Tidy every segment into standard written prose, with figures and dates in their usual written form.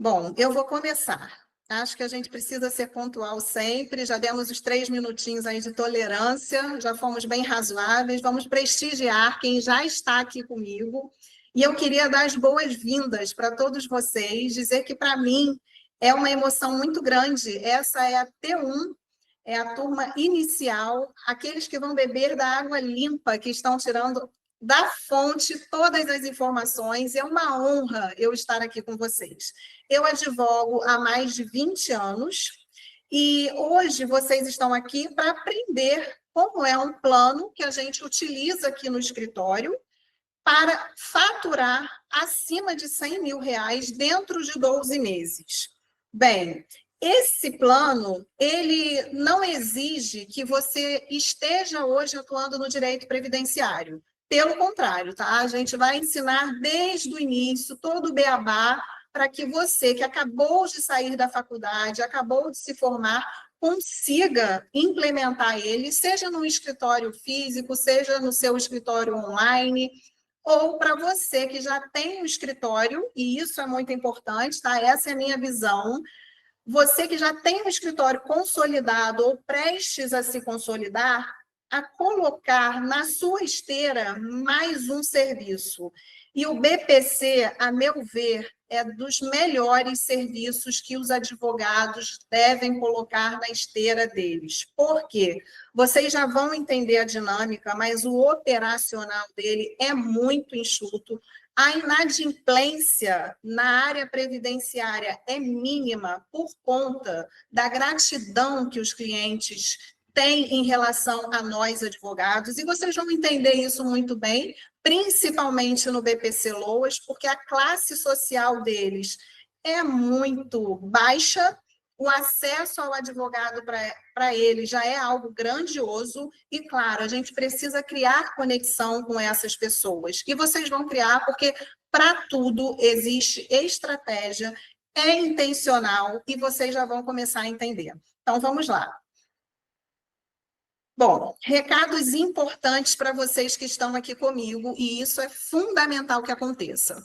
Bom, eu vou começar. Acho que a gente precisa ser pontual sempre. Já demos os 3 minutinhos aí de tolerância, já fomos bem razoáveis. Vamos prestigiar quem já está aqui comigo. E eu queria dar as boas-vindas para todos vocês, dizer que, para mim, é uma emoção muito grande. Essa é a T1, é a turma inicial, aqueles que vão beber da água limpa, que estão tirando da fonte todas as informações. É uma honra eu estar aqui com vocês. Eu advogo há mais de 20 anos e hoje vocês estão aqui para aprender como é um plano que a gente utiliza aqui no escritório para faturar acima de R$ 100.000 dentro de 12 meses. Bem, esse plano, ele não exige que você esteja hoje atuando no direito previdenciário. Pelo contrário, tá? A gente vai ensinar desde o início todo o beabá para que você, que acabou de sair da faculdade, acabou de se formar, consiga implementar ele, seja no escritório físico, seja no seu escritório online, ou para você que já tem um escritório, e isso é muito importante, tá? Essa é a minha visão. Você que já tem um escritório consolidado ou prestes a se consolidar, a colocar na sua esteira mais um serviço. E o BPC, a meu ver, é dos melhores serviços que os advogados devem colocar na esteira deles. Por quê? Vocês já vão entender a dinâmica, mas o operacional dele é muito enxuto. A inadimplência na área previdenciária é mínima por conta da gratidão que os clientes têm em relação a nós, advogados, e vocês vão entender isso muito bem, principalmente no BPC Loas, porque a classe social deles é muito baixa, o acesso ao advogado para ele já é algo grandioso e, claro, a gente precisa criar conexão com essas pessoas. E vocês vão criar porque para tudo existe estratégia, é intencional e vocês já vão começar a entender. Então, vamos lá. Bom, recados importantes para vocês que estão aqui comigo, e isso é fundamental que aconteça.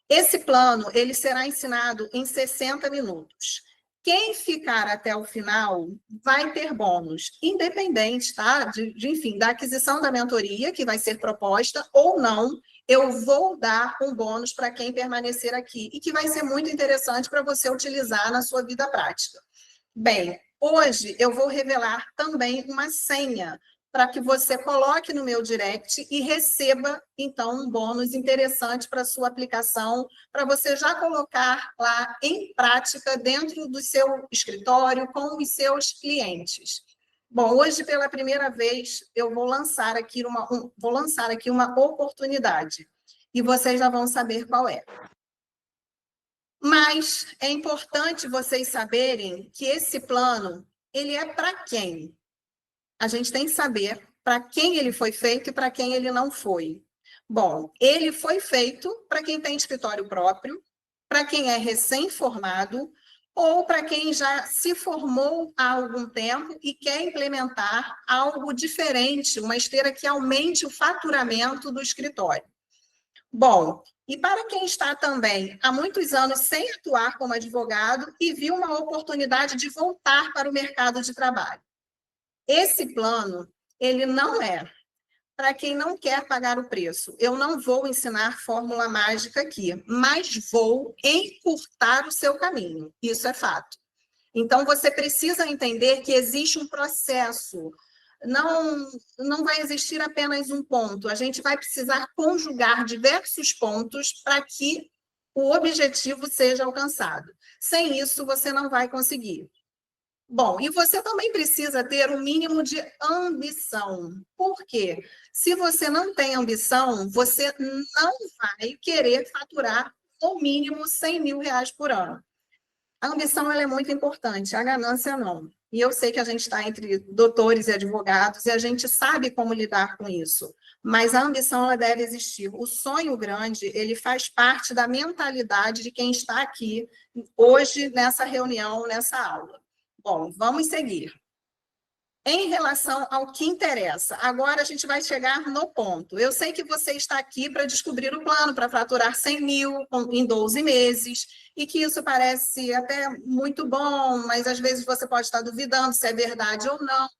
Esse plano, ele será ensinado em 60 minutos. Quem ficar até o final vai ter bônus, independente, tá? Enfim, da aquisição da mentoria, que vai ser proposta ou não, eu vou dar um bônus para quem permanecer aqui, e que vai ser muito interessante para você utilizar na sua vida prática. Bem, hoje eu vou revelar também uma senha para que você coloque no meu direct e receba, então, um bônus interessante para a sua aplicação, para você já colocar lá em prática dentro do seu escritório com os seus clientes. Bom, hoje, pela primeira vez, eu vou lançar aqui uma oportunidade e vocês já vão saber qual é. Mas é importante vocês saberem que esse plano, ele é para quem? A gente tem que saber para quem ele foi feito e para quem ele não foi. Bom, ele foi feito para quem tem escritório próprio, para quem é recém-formado ou para quem já se formou há algum tempo e quer implementar algo diferente, uma esteira que aumente o faturamento do escritório. Bom, e para quem está também há muitos anos sem atuar como advogado e viu uma oportunidade de voltar para o mercado de trabalho. Esse plano, ele não é para quem não quer pagar o preço. Eu não vou ensinar fórmula mágica aqui, mas vou encurtar o seu caminho. Isso é fato. Então, você precisa entender que existe um processo. Não vai existir apenas um ponto. A gente vai precisar conjugar diversos pontos para que o objetivo seja alcançado. Sem isso, você não vai conseguir. Bom, e você também precisa ter um mínimo de ambição. Por quê? Se você não tem ambição, você não vai querer faturar no mínimo R$ 100.000 por ano. A ambição ela é muito importante, a ganância não. E eu sei que a gente está entre doutores e advogados e a gente sabe como lidar com isso. Mas a ambição ela deve existir. O sonho grande, ele faz parte da mentalidade de quem está aqui hoje nessa reunião, nessa aula. Bom, vamos seguir. Em relação ao que interessa, agora a gente vai chegar no ponto. Eu sei que você está aqui para descobrir o plano, para faturar 100 mil em 12 meses, e que isso parece até muito bom, mas às vezes você pode estar duvidando se é verdade ou não.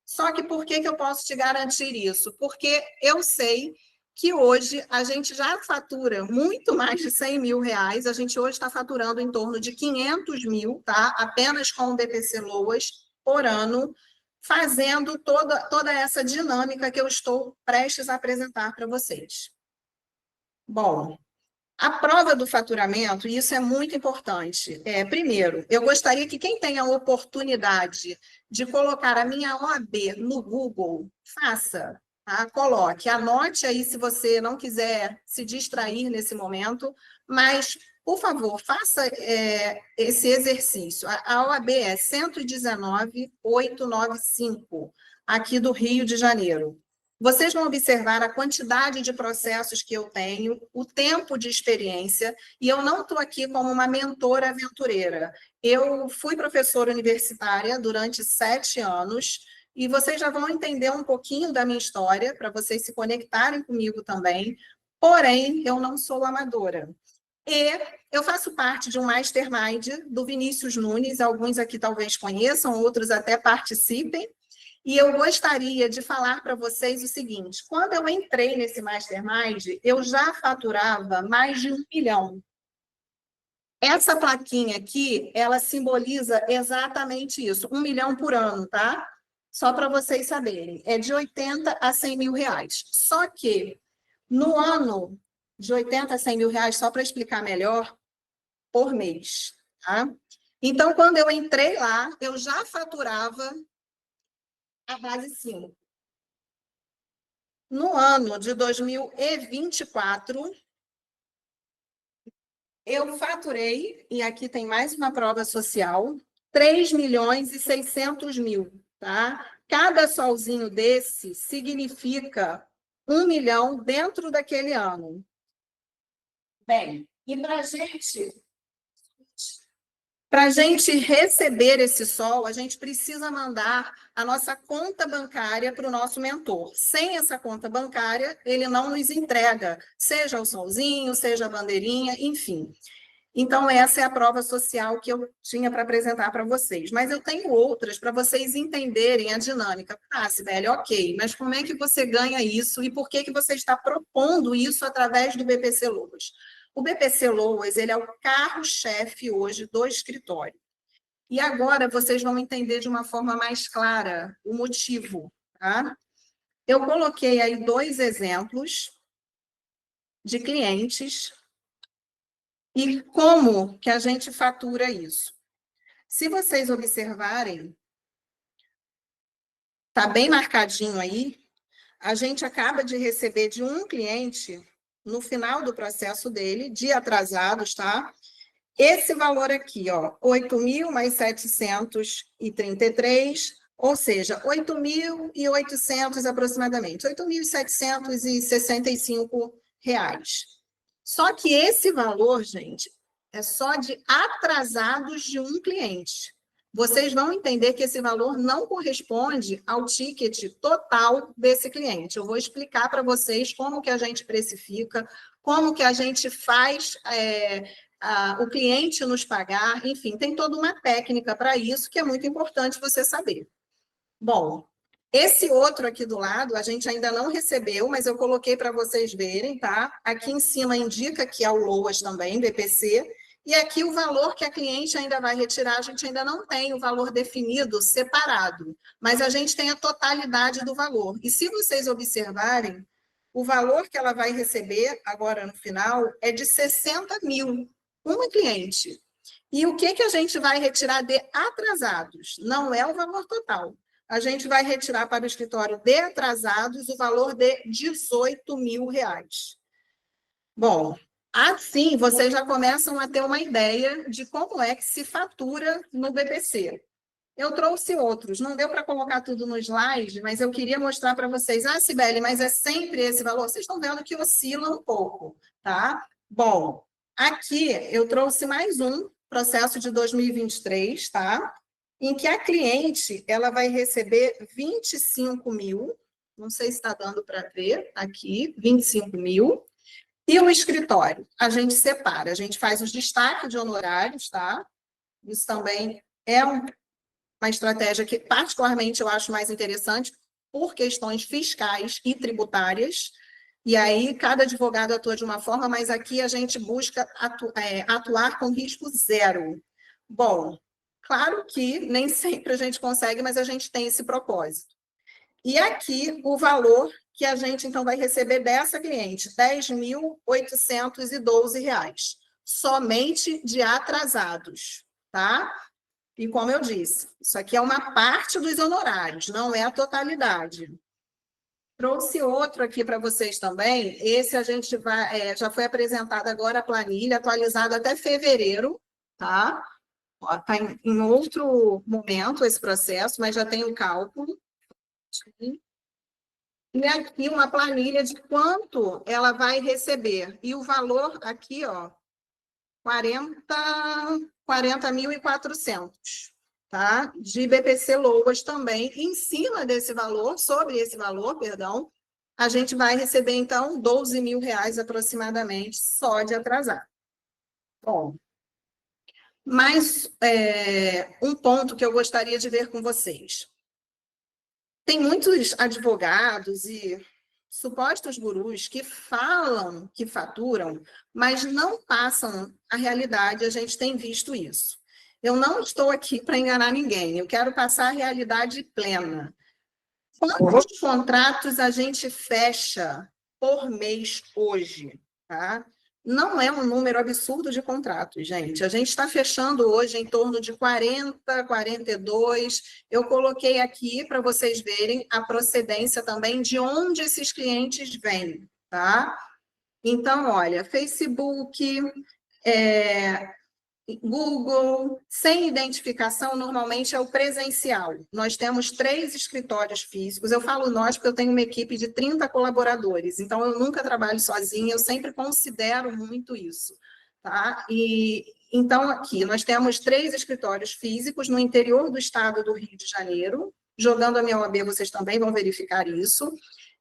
Só que por que eu posso te garantir isso? Porque eu sei que hoje a gente já fatura muito mais de 100 mil reais, a gente hoje está faturando em torno de 500 mil, tá? Apenas com o BPC Loas por ano, fazendo toda essa dinâmica que eu estou prestes a apresentar para vocês. Bom, a prova do faturamento, e isso é muito importante. Primeiro, eu gostaria que quem tem a oportunidade de colocar a minha OAB no Google, faça, tá? Coloque, anote aí se você não quiser se distrair nesse momento, mas, por favor, faça esse exercício. A OAB é 119.895, aqui do Rio de Janeiro. Vocês vão observar a quantidade de processos que eu tenho, o tempo de experiência, e eu não estou aqui como uma mentora aventureira. Eu fui professora universitária durante 7 anos, e vocês já vão entender um pouquinho da minha história, para vocês se conectarem comigo também, porém, eu não sou amadora. E eu faço parte de um mastermind do Vinícius Nunes, alguns aqui talvez conheçam, outros até participem. E eu gostaria de falar para vocês o seguinte, quando eu entrei nesse Mastermind, eu já faturava mais de 1 milhão. Essa plaquinha aqui, ela simboliza exatamente isso, 1 milhão por ano, tá? Só para vocês saberem, é de 80 a 100 mil reais. Só que, no ano de 80 a 100 mil reais, só para explicar melhor, por mês, tá? Então, quando eu entrei lá, eu já faturava a base 5. No ano de 2024, eu faturei, e aqui tem mais uma prova social, 3 milhões e 600 mil, tá? Cada solzinho desse significa 1 milhão dentro daquele ano. Bem, e para a gente receber esse sol, a gente precisa mandar a nossa conta bancária para o nosso mentor. Sem essa conta bancária, ele não nos entrega, seja o solzinho, seja a bandeirinha, enfim. Então, essa é a prova social que eu tinha para apresentar para vocês. Mas eu tenho outras para vocês entenderem a dinâmica. Ah, Sibeli, ok, mas como é que você ganha isso e por que você está propondo isso através do BPC Loas? O BPC Loas, ele é o carro-chefe hoje do escritório. E agora vocês vão entender de uma forma mais clara o motivo, tá? Eu coloquei aí 2 exemplos de clientes e como que a gente fatura isso. Se vocês observarem, está bem marcadinho aí, a gente acaba de receber de um cliente, no final do processo dele, de atrasados, tá? Esse valor aqui, ó, 8.000 mais 733, ou seja, 8.800 aproximadamente, 8.765 reais. Só que esse valor, gente, é só de atrasados de um cliente. Vocês vão entender que esse valor não corresponde ao ticket total desse cliente. Eu vou explicar para vocês como que a gente precifica, como que a gente faz o cliente nos pagar, enfim, tem toda uma técnica para isso que é muito importante você saber. Bom, esse outro aqui do lado, a gente ainda não recebeu, mas eu coloquei para vocês verem, tá? Aqui em cima indica que é o Loas também, BPC, e aqui o valor que a cliente ainda vai retirar, a gente ainda não tem o valor definido separado, mas a gente tem a totalidade do valor. E se vocês observarem, o valor que ela vai receber agora no final é de 60 mil, uma cliente. E o que a gente vai retirar de atrasados? Não é o valor total. A gente vai retirar para o escritório de atrasados o valor de 18 mil reais. Bom, assim vocês já começam a ter uma ideia de como é que se fatura no BPC. Eu trouxe outros, não deu para colocar tudo no slide, mas eu queria mostrar para vocês. Ah, Sibeli, mas é sempre esse valor? Vocês estão vendo que oscila um pouco, tá? Bom, aqui eu trouxe mais um processo de 2023, tá? em que a cliente ela vai receber 25 mil, não sei se está dando para ver aqui, 25 mil, e o escritório, a gente separa, a gente faz os destaques de honorários, tá? Isso também é uma estratégia que, particularmente, eu acho mais interessante por questões fiscais e tributárias. E aí, cada advogado atua de uma forma, mas aqui a gente busca atuar com risco zero. Bom, claro que nem sempre a gente consegue, mas a gente tem esse propósito. E aqui o valor que a gente, então, vai receber dessa cliente, R$ 10.812, somente de atrasados, tá? E como eu disse, isso aqui é uma parte dos honorários, não é a totalidade. Trouxe outro aqui para vocês também, esse a gente vai, já foi apresentada agora a planilha, atualizada até fevereiro, tá? Está em outro momento esse processo, mas já tem o cálculo. E aqui uma planilha de quanto ela vai receber. E o valor aqui, ó, 40.400, tá? De BPC Loas também. Em cima desse valor, sobre esse valor, perdão, a gente vai receber, então, R$ 12.000 aproximadamente, só de atrasar. Bom, mas um ponto que eu gostaria de ver com vocês. Tem muitos advogados e supostos gurus que falam que faturam, mas não passam a realidade, a gente tem visto isso. Eu não estou aqui para enganar ninguém, eu quero passar a realidade plena. Quantos contratos a gente fecha por mês hoje? Tá? Não é um número absurdo de contratos, gente. A gente está fechando hoje em torno de 40, 42. Eu coloquei aqui para vocês verem a procedência também de onde esses clientes vêm, tá? Então, olha, Facebook, Google, sem identificação, normalmente é o presencial. Nós temos 3 escritórios físicos. Eu falo nós porque eu tenho uma equipe de 30 colaboradores, então eu nunca trabalho sozinha, eu sempre considero muito isso. Tá? E, então, aqui, nós temos 3 escritórios físicos no interior do estado do Rio de Janeiro. Jogando a minha OAB, vocês também vão verificar isso.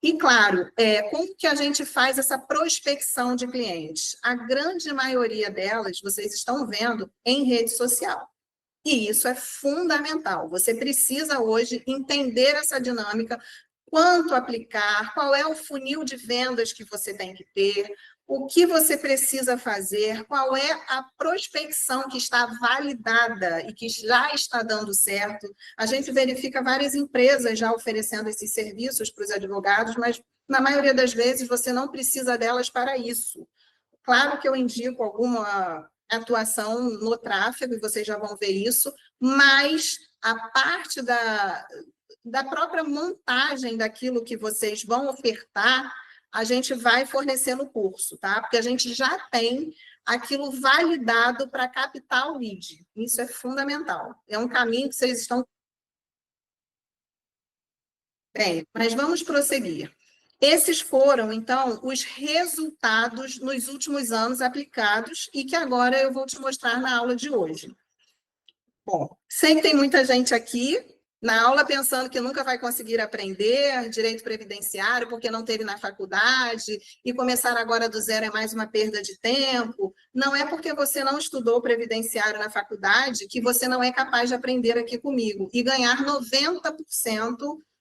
E, claro, como que a gente faz essa prospecção de clientes? A grande maioria delas, vocês estão vendo, em rede social. E isso é fundamental. Você precisa hoje entender essa dinâmica, quanto aplicar, qual é o funil de vendas que você tem que ter, o que você precisa fazer, qual é a prospecção que está validada e que já está dando certo. A gente verifica várias empresas já oferecendo esses serviços para os advogados, mas na maioria das vezes você não precisa delas para isso. Claro que eu indico alguma atuação no tráfego, e vocês já vão ver isso, mas a parte da própria montagem daquilo que vocês vão ofertar, a gente vai fornecer no curso, tá? Porque a gente já tem aquilo validado para captar o lead. Isso é fundamental. É um caminho que vocês estão... Bem, mas vamos prosseguir. Esses foram, então, os resultados nos últimos anos aplicados e que agora eu vou te mostrar na aula de hoje. Bom, sei que tem muita gente aqui na aula pensando que nunca vai conseguir aprender direito previdenciário porque não teve na faculdade e começar agora do zero é mais uma perda de tempo. Não é porque você não estudou previdenciário na faculdade que você não é capaz de aprender aqui comigo e ganhar 90%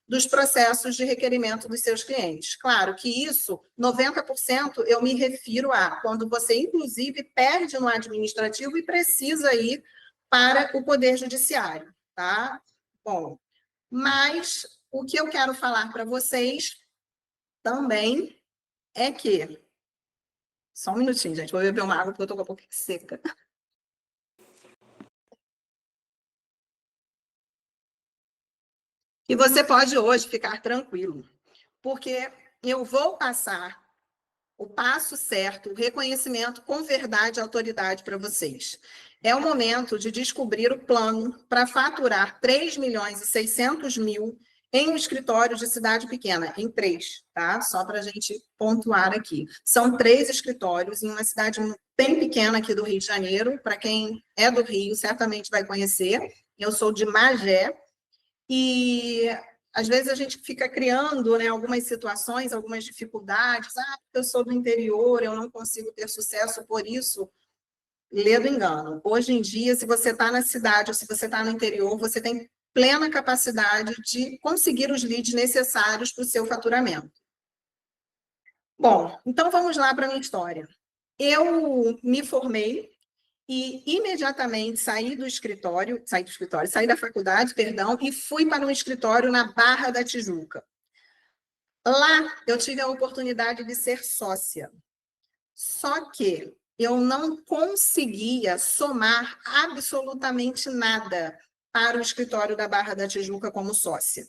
dos processos de requerimento dos seus clientes. Claro que isso, 90%, eu me refiro a quando você, inclusive, perde no administrativo e precisa ir para o Poder Judiciário, tá? Bom, mas o que eu quero falar para vocês também é que... Só um minutinho, gente, vou beber uma água porque eu estou com a boca seca. E você pode hoje ficar tranquilo, porque eu vou passar o passo certo, o reconhecimento com verdade e autoridade para vocês. É o momento de descobrir o plano para faturar 3.600.000 em um escritório de cidade pequena, em 3, tá? Só para a gente pontuar aqui. São 3 escritórios em uma cidade bem pequena aqui do Rio de Janeiro, para quem é do Rio, certamente vai conhecer, Eu sou de Magé, e às vezes a gente fica criando, né, algumas situações, algumas dificuldades. Ah, eu sou do interior, eu não consigo ter sucesso por isso. Lê do engano. Hoje em dia, se você está na cidade ou se você está no interior, você tem plena capacidade de conseguir os leads necessários para o seu faturamento. Bom, então vamos lá para a minha história. Eu me formei e imediatamente saí da faculdade, perdão, e fui para um escritório na Barra da Tijuca. Lá eu tive a oportunidade de ser sócia. Só que eu não conseguia somar absolutamente nada para o escritório da Barra da Tijuca como sócia.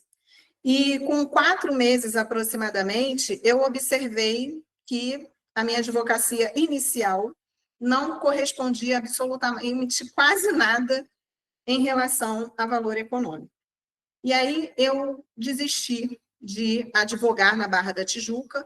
E com 4 meses aproximadamente, eu observei que a minha advocacia inicial não correspondia absolutamente quase nada em relação a valor econômico. E aí eu desisti de advogar na Barra da Tijuca,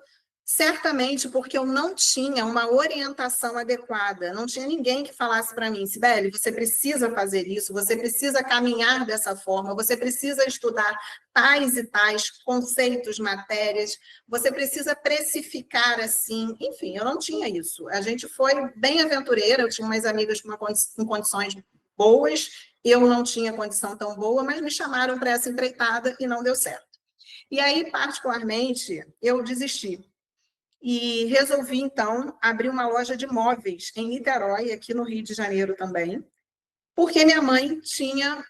certamente porque eu não tinha uma orientação adequada, não tinha ninguém que falasse para mim, Sibeli, você precisa fazer isso, você precisa caminhar dessa forma, você precisa estudar tais e tais conceitos, matérias, você precisa precificar assim, enfim, eu não tinha isso. A gente foi bem aventureira, eu tinha umas amigas com condições boas, eu não tinha condição tão boa, mas me chamaram para essa empreitada e não deu certo. E aí, particularmente, eu desisti. E resolvi, então, abrir uma loja de móveis em Niterói, aqui no Rio de Janeiro também, porque minha mãe tinha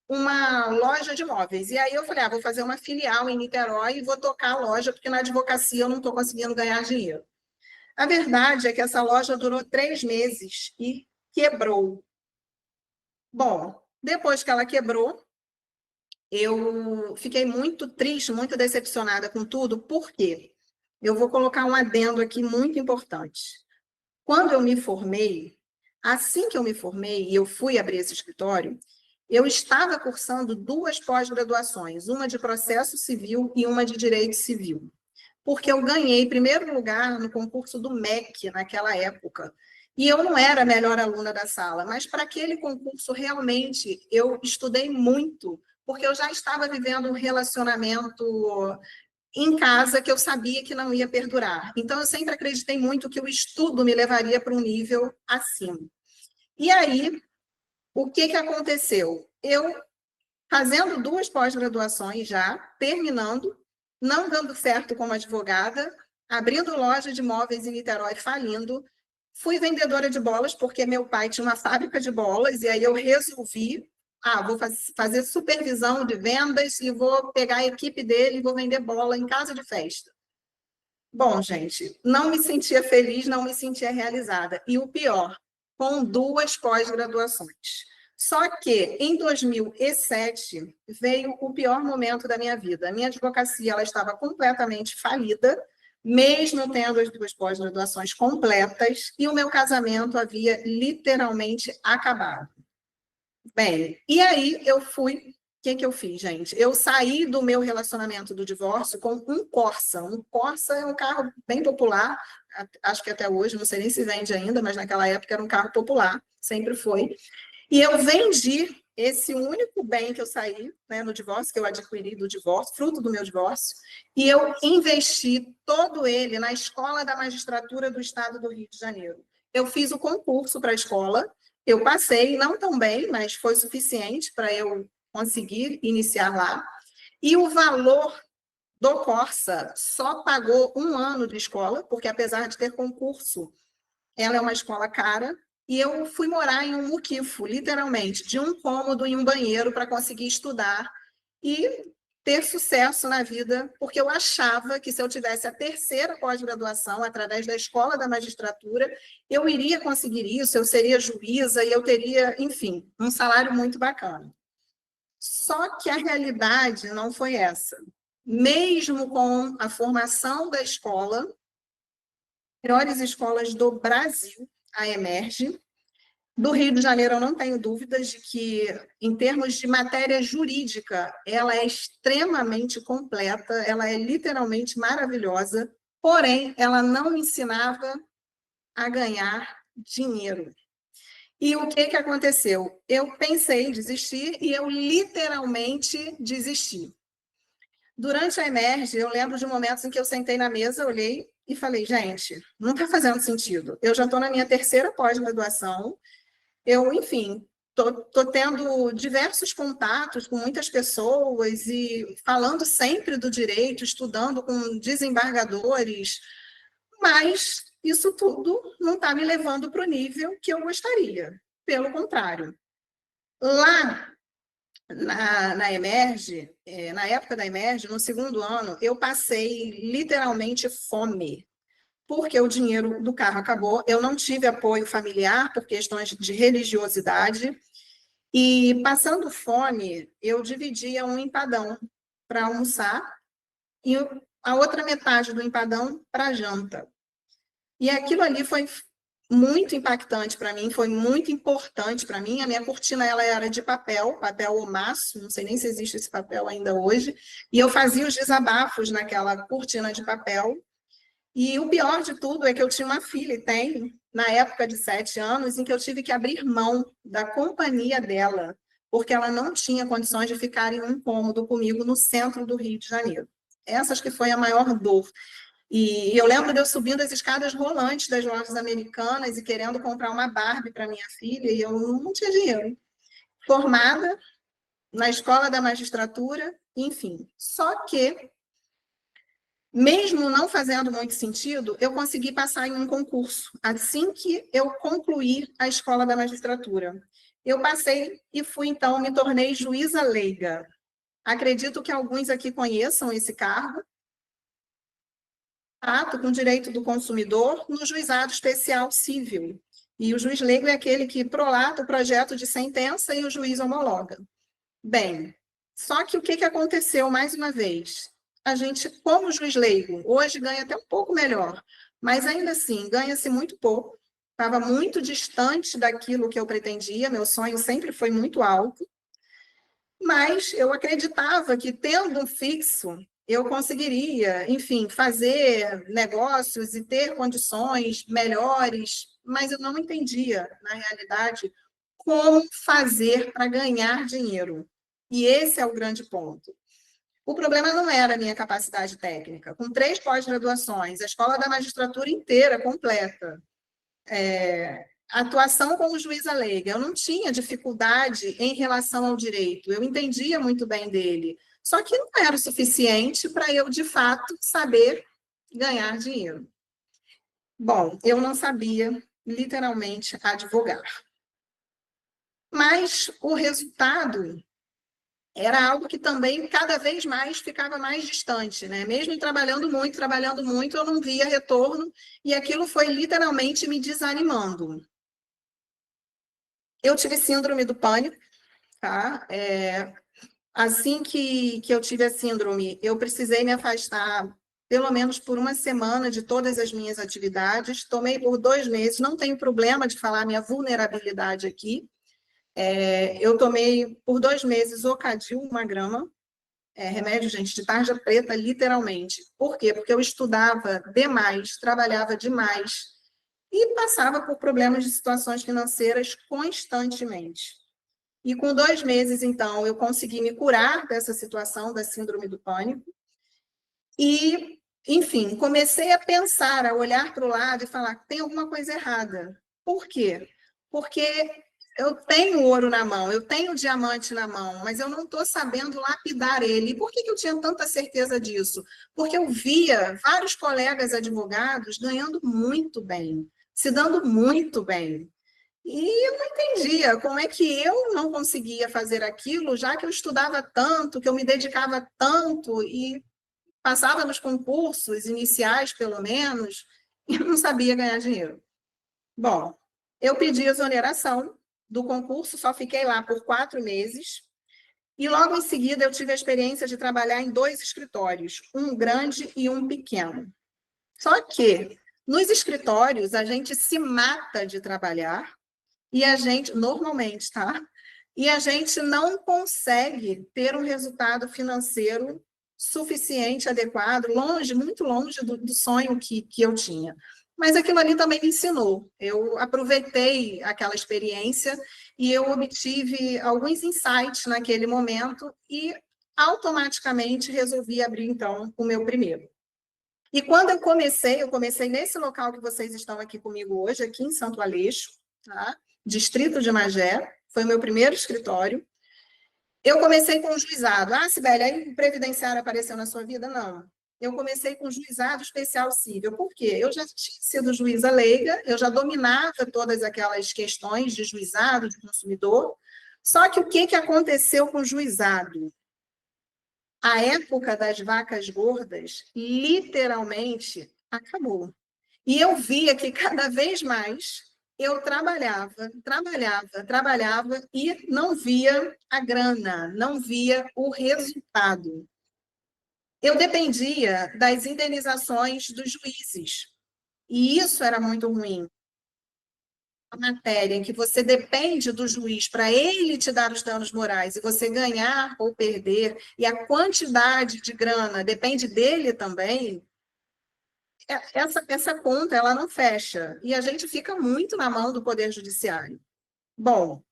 uma loja de móveis. E aí eu falei, vou fazer uma filial em Niterói e vou tocar a loja, porque na advocacia eu não estou conseguindo ganhar dinheiro. A verdade é que essa loja durou 3 meses e quebrou. Bom, depois que ela quebrou, eu fiquei muito triste, muito decepcionada com tudo, por quê? Eu vou colocar um adendo aqui muito importante. Quando eu me formei, assim que eu me formei e eu fui abrir esse escritório, eu estava cursando 2 pós-graduações, uma de processo civil e uma de direito civil, porque eu ganhei primeiro lugar no concurso do MEC naquela época. E eu não era a melhor aluna da sala, mas para aquele concurso realmente eu estudei muito, porque eu já estava vivendo um relacionamento em casa que eu sabia que não ia perdurar. Então, eu sempre acreditei muito que o estudo me levaria para um nível acima. E aí, o que aconteceu? Eu, fazendo 2 pós-graduações já, terminando, não dando certo como advogada, abrindo loja de móveis em Niterói, falindo, fui vendedora de bolas, porque meu pai tinha uma fábrica de bolas, e aí eu resolvi vou fazer supervisão de vendas e vou pegar a equipe dele e vou vender bola em casa de festa. Bom, gente, não me sentia feliz, não me sentia realizada. E o pior, com 2 pós-graduações. Só que, em 2007, veio o pior momento da minha vida. A minha advocacia ela estava completamente falida, mesmo tendo as 2 pós-graduações completas, e o meu casamento havia literalmente acabado. Bem, e aí eu fui. O que eu fiz, gente? Eu saí do meu relacionamento do divórcio com um Corsa. Um Corsa é um carro bem popular, acho que até hoje, não sei nem se vende ainda, mas naquela época era um carro popular, sempre foi. E eu vendi esse único bem que eu saí, né, no divórcio, que eu adquiri do divórcio, fruto do meu divórcio, e eu investi todo ele na Escola da Magistratura do Estado do Rio de Janeiro. Eu fiz o concurso para a escola, eu passei, não tão bem, mas foi suficiente para eu conseguir iniciar lá. E o valor do Corsa só pagou 1 ano de escola, porque apesar de ter concurso, ela é uma escola cara, e eu fui morar em um muquifo, literalmente, de um cômodo e um banheiro para conseguir estudar e ter sucesso na vida, porque eu achava que se eu tivesse a 3ª pós-graduação, através da Escola da Magistratura, eu iria conseguir isso, eu seria juíza e eu teria, enfim, um salário muito bacana. Só que a realidade não foi essa. Mesmo com a formação da escola, melhores escolas do Brasil, a Emerge, do Rio de Janeiro, eu não tenho dúvidas de que, em termos de matéria jurídica, ela é extremamente completa, ela é literalmente maravilhosa, porém, ela não ensinava a ganhar dinheiro. E o que aconteceu? Eu pensei em desistir e eu literalmente desisti. Durante a Emerge, eu lembro de momentos em que eu sentei na mesa, olhei e falei, gente, não está fazendo sentido. Eu já estou na minha terceira pós-graduação, eu, enfim, estou tendo diversos contatos com muitas pessoas e falando sempre do direito, estudando com desembargadores, mas isso tudo não está me levando para o nível que eu gostaria. Pelo contrário. Lá na Emerge, na época da Emerge, no segundo ano, eu passei literalmente fome, porque o dinheiro do carro acabou, eu não tive apoio familiar por questões de religiosidade, e passando fome, eu dividia um empadão para almoçar e a outra metade do empadão para janta. E aquilo ali foi muito impactante para mim, foi muito importante para mim. A minha cortina ela era de papel Omaço, não sei nem se existe esse papel ainda hoje, e eu fazia os desabafos naquela cortina de papel. E o pior de tudo é que eu tinha uma filha, e tenho, na época de 7 anos, em que eu tive que abrir mão da companhia dela, porque ela não tinha condições de ficar em um cômodo comigo no centro do Rio de Janeiro. Essas que foi a maior dor. E eu lembro de eu subindo as escadas rolantes das lojas americanas e querendo comprar uma Barbie para minha filha, e eu não tinha dinheiro. Formada na escola da magistratura, enfim. Só que, mesmo não fazendo muito sentido, eu consegui passar em um concurso, assim que eu concluí a escola da magistratura. Eu passei e fui, então, me tornei juíza leiga. Acredito que alguns aqui conheçam esse cargo, com direito do consumidor no juizado especial civil. E o juiz leigo é aquele que prolata o projeto de sentença e o juiz homologa. Bem, só que o que aconteceu mais uma vez? A gente, como juiz leigo, hoje ganha até um pouco melhor, mas ainda assim, ganha-se muito pouco. Estava muito distante daquilo que eu pretendia, meu sonho sempre foi muito alto, mas eu acreditava que, tendo um fixo, eu conseguiria, enfim, fazer negócios e ter condições melhores, mas eu não entendia, na realidade, como fazer para ganhar dinheiro. E esse é o grande ponto. O problema não era a minha capacidade técnica. Com 3 pós-graduações, a escola da magistratura inteira completa, atuação como juíza leiga, eu não tinha dificuldade em relação ao direito, eu entendia muito bem dele, só que não era o suficiente para eu, de fato, saber ganhar dinheiro. Bom, eu não sabia, literalmente, advogar. Mas o resultado era algo que também, cada vez mais, ficava mais distante, né? Mesmo trabalhando muito, eu não via retorno, e aquilo foi literalmente me desanimando. Eu tive síndrome do pânico, tá? Assim que eu tive a síndrome, eu precisei me afastar pelo menos por uma semana de todas as minhas atividades, tomei por 2 meses, não tenho problema de falar minha vulnerabilidade aqui, eu tomei por 2 meses Ocadil, 1 grama, remédio, gente, de tarja preta, literalmente. Por quê? Porque eu estudava demais, trabalhava demais e passava por problemas de situações financeiras constantemente. E com 2 meses, então, eu consegui me curar dessa situação da síndrome do pânico. E, enfim, comecei a pensar, a olhar para o lado e falar, tem alguma coisa errada. Por quê? Porque eu tenho ouro na mão, eu tenho diamante na mão, mas eu não estou sabendo lapidar ele. E por que eu tinha tanta certeza disso? Porque eu via vários colegas advogados ganhando muito bem, se dando muito bem. E eu não entendia como é que eu não conseguia fazer aquilo, já que eu estudava tanto, que eu me dedicava tanto e passava nos concursos iniciais, pelo menos, e não sabia ganhar dinheiro. Bom, eu pedi exoneração do concurso, só fiquei lá por 4 meses, e logo em seguida eu tive a experiência de trabalhar em 2 escritórios, um grande e um pequeno. Só que nos escritórios a gente se mata de trabalhar, e a gente, normalmente, tá? E a gente não consegue ter um resultado financeiro suficiente, adequado, longe, muito longe do sonho que eu tinha. mas aquilo ali também me ensinou. Eu aproveitei aquela experiência e eu obtive alguns insights naquele momento e automaticamente resolvi abrir, então, o meu primeiro. E quando eu comecei nesse local que vocês estão aqui comigo hoje, aqui em Santo Aleixo, tá? Distrito de Magé, foi o meu primeiro escritório. Eu comecei com o juizado. Ah, Sibeli, aí o previdenciário apareceu na sua vida? Não. Eu comecei com juizado especial civil. Por quê? Eu já tinha sido juíza leiga, eu já dominava todas aquelas questões de juizado, de consumidor. Só que o que aconteceu com o juizado? A época das vacas gordas literalmente acabou. E eu via que cada vez mais eu trabalhava e não via a grana, não via o resultado. Eu dependia das indenizações dos juízes. E isso era muito ruim. A matéria em que você depende do juiz para ele te dar os danos morais e você ganhar ou perder, e a quantidade de grana depende dele também, essa conta ela não fecha. E a gente fica muito na mão do Poder Judiciário. Bom, o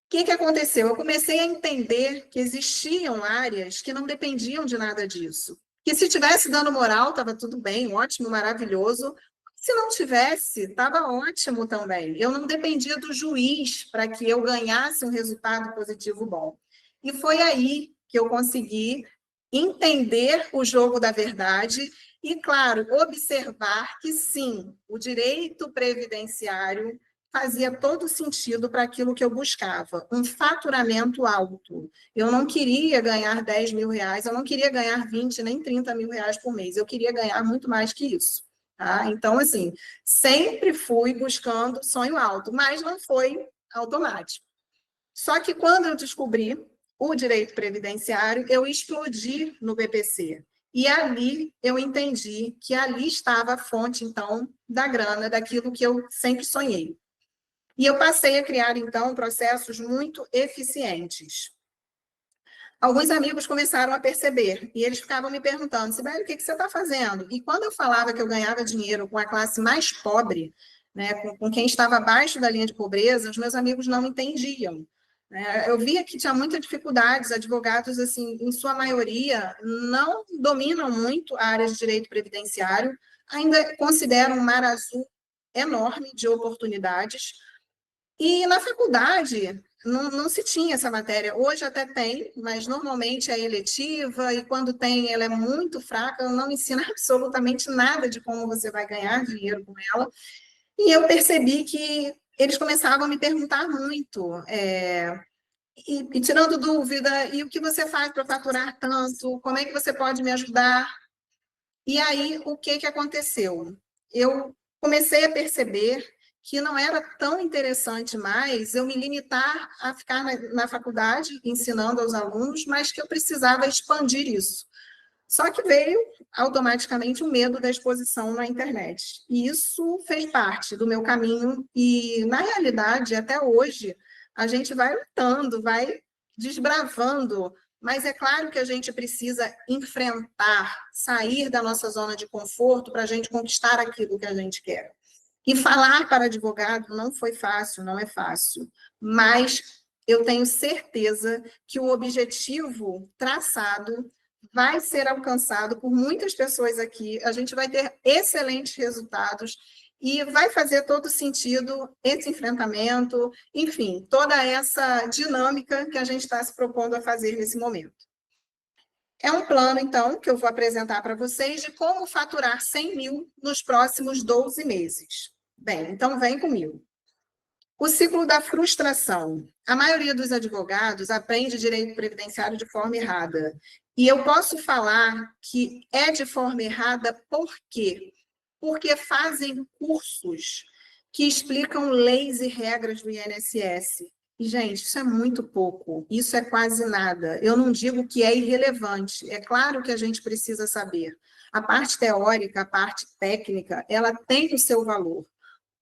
que aconteceu? Eu comecei a entender que existiam áreas que não dependiam de nada disso. Que se tivesse dano moral, estava tudo bem, ótimo, maravilhoso. Se não tivesse, estava ótimo também. Eu não dependia do juiz para que eu ganhasse um resultado positivo bom. E foi aí que eu consegui entender o jogo da verdade e, claro, observar que, sim, o direito previdenciário fazia todo sentido para aquilo que eu buscava, um faturamento alto. Eu não queria ganhar 10 mil reais, eu não queria ganhar 20, nem 30 mil reais por mês, eu queria ganhar muito mais que isso. Tá? Então, assim, sempre fui buscando sonho alto, mas não foi automático. Só que quando eu descobri o direito previdenciário, eu explodi no BPC. E ali eu entendi que ali estava a fonte, então, da grana, daquilo que eu sempre sonhei. E eu passei a criar, então, processos muito eficientes. Alguns amigos começaram a perceber, e eles ficavam me perguntando, Sibeli, o que você está fazendo? E quando eu falava que eu ganhava dinheiro com a classe mais pobre, né, com quem estava abaixo da linha de pobreza, os meus amigos não entendiam. Eu via que tinha muita dificuldade, os advogados, assim, em sua maioria, não dominam muito a área de direito previdenciário, ainda consideram um mar azul enorme de oportunidades, e na faculdade não se tinha essa matéria. Hoje até tem, mas normalmente é eletiva, e quando tem, ela é muito fraca, não ensina absolutamente nada de como você vai ganhar dinheiro com ela. E eu percebi que eles começavam a me perguntar muito, e tirando dúvida, e o que você faz para faturar tanto? Como é que você pode me ajudar? E aí, o que aconteceu? Eu comecei a perceber que não era tão interessante mais eu me limitar a ficar na faculdade ensinando aos alunos, mas que eu precisava expandir isso. Só que veio automaticamente o medo da exposição na internet. E isso fez parte do meu caminho e, na realidade, até hoje, a gente vai lutando, vai desbravando, mas é claro que a gente precisa enfrentar, sair da nossa zona de conforto para a gente conquistar aquilo que a gente quer. E falar para advogado não foi fácil, não é fácil, mas eu tenho certeza que o objetivo traçado vai ser alcançado por muitas pessoas aqui, a gente vai ter excelentes resultados e vai fazer todo sentido esse enfrentamento, enfim, toda essa dinâmica que a gente está se propondo a fazer nesse momento. É um plano, então, que eu vou apresentar para vocês de como faturar 100 mil nos próximos 12 meses. Bem, então vem comigo. O ciclo da frustração. A maioria dos advogados aprende direito previdenciário de forma errada. E eu posso falar que é de forma errada por quê? Porque fazem cursos que explicam leis e regras do INSS. E, gente, isso é muito pouco, isso é quase nada. Eu não digo que é irrelevante, é claro que a gente precisa saber. A parte teórica, a parte técnica, ela tem o seu valor.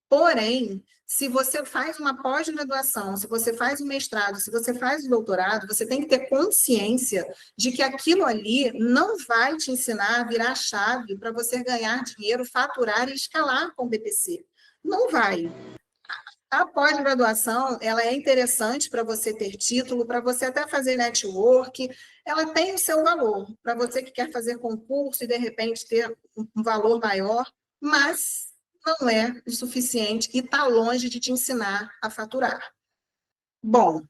Porém, se você faz uma pós-graduação, se você faz um mestrado, se você faz um doutorado, você tem que ter consciência de que aquilo ali não vai te ensinar a virar chave para você ganhar dinheiro, faturar e escalar com o BPC. Não vai. A pós-graduação, ela é interessante para você ter título, para você até fazer network, ela tem o seu valor, para você que quer fazer concurso e, de repente, ter um valor maior, mas não é o suficiente e está longe de te ensinar a faturar. Bom,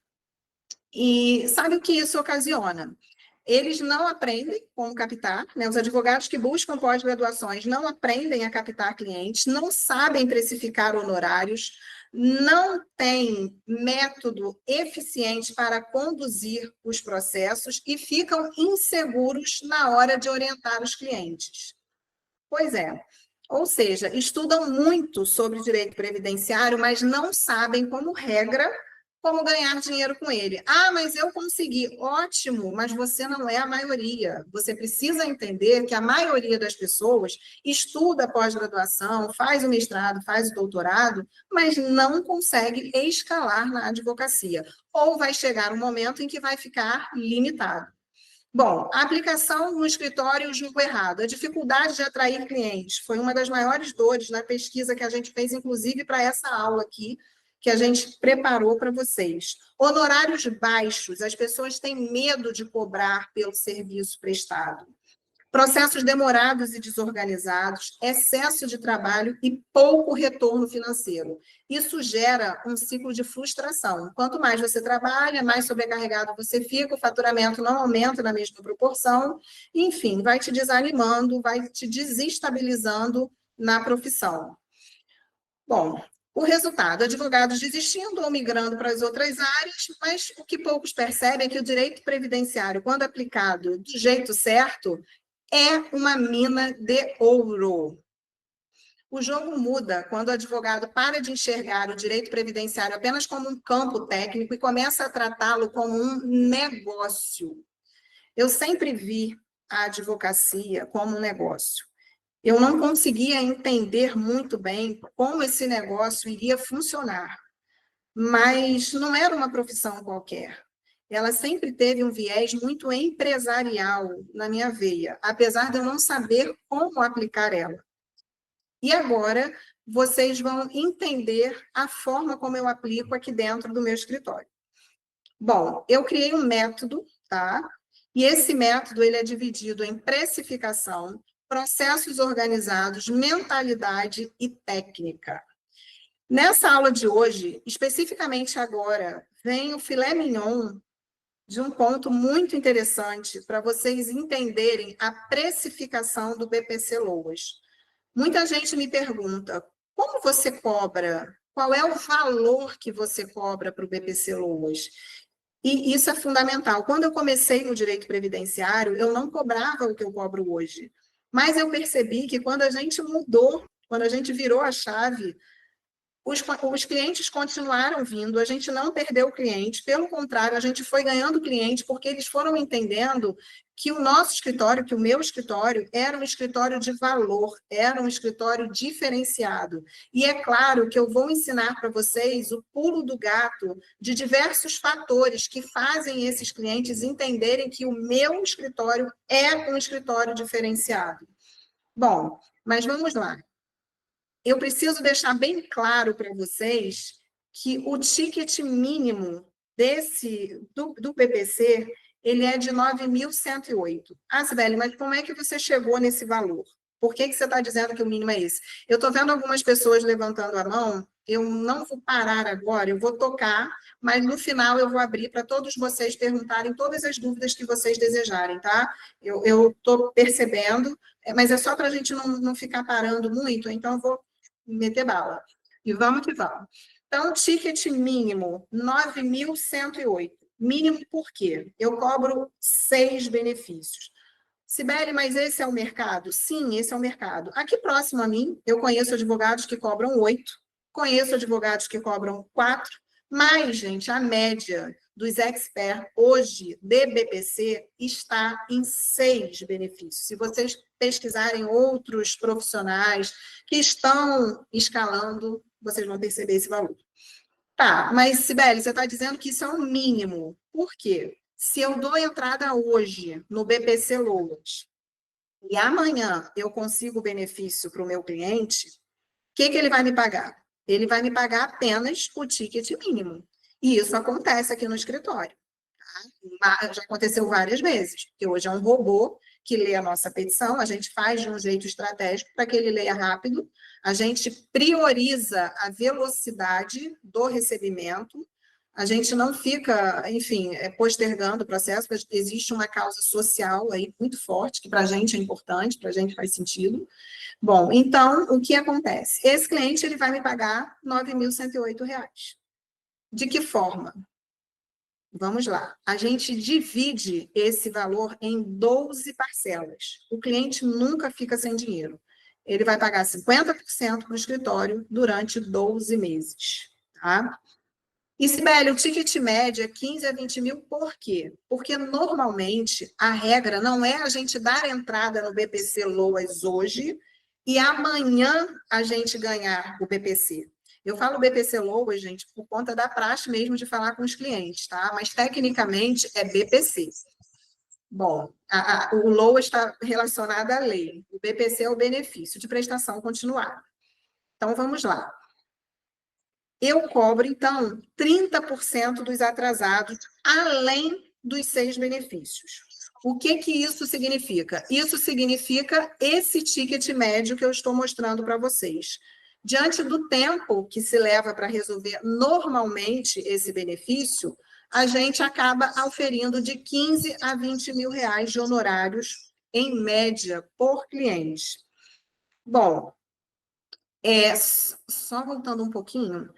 e sabe o que isso ocasiona? Eles não aprendem como captar, né? Os advogados que buscam pós-graduações não aprendem a captar clientes, não sabem precificar honorários, não têm método eficiente para conduzir os processos e ficam inseguros na hora de orientar os clientes. Pois é. Ou seja, estudam muito sobre direito previdenciário, mas não sabem, como regra, como ganhar dinheiro com ele. Ah, mas eu consegui. Ótimo, mas você não é a maioria. Você precisa entender que a maioria das pessoas estuda pós-graduação, faz o mestrado, faz o doutorado, mas não consegue escalar na advocacia. Ou vai chegar um momento em que vai ficar limitado. Bom, a aplicação no escritório julgo errado. A dificuldade de atrair clientes foi uma das maiores dores na pesquisa que a gente fez, inclusive, para essa aula aqui, que a gente preparou para vocês. Honorários baixos, as pessoas têm medo de cobrar pelo serviço prestado. Processos demorados e desorganizados, excesso de trabalho e pouco retorno financeiro. Isso gera um ciclo de frustração. Quanto mais você trabalha, mais sobrecarregado você fica, o faturamento não aumenta na mesma proporção, enfim, vai te desanimando, vai te desestabilizando na profissão. Bom, o resultado, advogados desistindo ou migrando para as outras áreas, mas o que poucos percebem é que o direito previdenciário, quando aplicado do jeito certo, é uma mina de ouro. O jogo muda quando o advogado para de enxergar o direito previdenciário apenas como um campo técnico e começa a tratá-lo como um negócio. Eu sempre vi a advocacia como um negócio. Eu não conseguia entender muito bem como esse negócio iria funcionar, mas não era uma profissão qualquer. Ela sempre teve um viés muito empresarial na minha veia, apesar de eu não saber como aplicar ela. E agora vocês vão entender a forma como eu aplico aqui dentro do meu escritório. Bom, eu criei um método, tá? E esse método ele é dividido em precificação, processos organizados, mentalidade e técnica. Nessa aula de hoje, especificamente agora, vem o filé mignon de um ponto muito interessante para vocês entenderem a precificação do BPC Loas. Muita gente me pergunta, como você cobra? Qual é o valor que você cobra para o BPC Loas? E isso é fundamental. Quando eu comecei no direito previdenciário, eu não cobrava o que eu cobro hoje. Mas eu percebi que quando a gente mudou, quando a gente virou a chave, os clientes continuaram vindo, a gente não perdeu o cliente, pelo contrário, a gente foi ganhando cliente porque eles foram entendendo que o nosso escritório, que o meu escritório, era um escritório de valor, era um escritório diferenciado. E é claro que eu vou ensinar para vocês o pulo do gato de diversos fatores que fazem esses clientes entenderem que o meu escritório é um escritório diferenciado. Bom, mas vamos lá. Eu preciso deixar bem claro para vocês que o ticket mínimo do PPC, ele é de 9.108. Ah, Sibeli, mas como é que você chegou nesse valor? Por que você está dizendo que o mínimo é esse? Eu estou vendo algumas pessoas levantando a mão, eu não vou parar agora, eu vou tocar, mas no final eu vou abrir para todos vocês perguntarem todas as dúvidas que vocês desejarem, tá? Eu estou percebendo, mas é só para a gente não ficar parando muito, então eu vou meter bala. E vamos que vamos. Então, ticket mínimo, 9.108. Mínimo por quê? Eu cobro 6 benefícios. Sibeli, mas esse é o mercado? Sim, esse é o mercado. Aqui próximo a mim, eu conheço advogados que cobram 8, conheço advogados que cobram 4, mas, gente, a média dos experts hoje de BPC está em 6 benefícios. Se vocês pesquisarem outros profissionais que estão escalando, vocês vão perceber esse valor. Tá, mas, Sibeli, você está dizendo que isso é um mínimo. Por quê? Se eu dou entrada hoje no BPC Loas e amanhã eu consigo o benefício para o meu cliente, o que ele vai me pagar? Ele vai me pagar apenas o ticket mínimo. E isso acontece aqui no escritório. Tá? Já aconteceu várias vezes, porque hoje é um robô que lê a nossa petição, a gente faz de um jeito estratégico para que ele leia rápido, a gente prioriza a velocidade do recebimento, a gente não fica, enfim, postergando o processo, porque existe uma causa social aí muito forte, que para a gente é importante, para a gente faz sentido. Bom, então, o que acontece? Esse cliente ele vai me pagar R$ 9.108. De que forma? Vamos lá. A gente divide esse valor em 12 parcelas. O cliente nunca fica sem dinheiro. Ele vai pagar 50% para o escritório durante 12 meses. Tá? E, Sibeli, o ticket médio é 15 a 20 mil, por quê? Porque, normalmente, a regra não é a gente dar entrada no BPC Loas hoje e amanhã a gente ganhar o BPC. Eu falo BPC Loas, gente, por conta da praxe mesmo de falar com os clientes, tá? Mas, tecnicamente, é BPC. Bom, o LOA está relacionado à lei. O BPC é o benefício de prestação continuada. Então, vamos lá. Eu cobro, então, 30% dos atrasados, além dos 6 benefícios. O que isso significa? Isso significa esse ticket médio que eu estou mostrando para vocês. Diante do tempo que se leva para resolver normalmente esse benefício, a gente acaba auferindo de 15 a 20 mil reais de honorários, em média, por cliente. Bom, só voltando um pouquinho,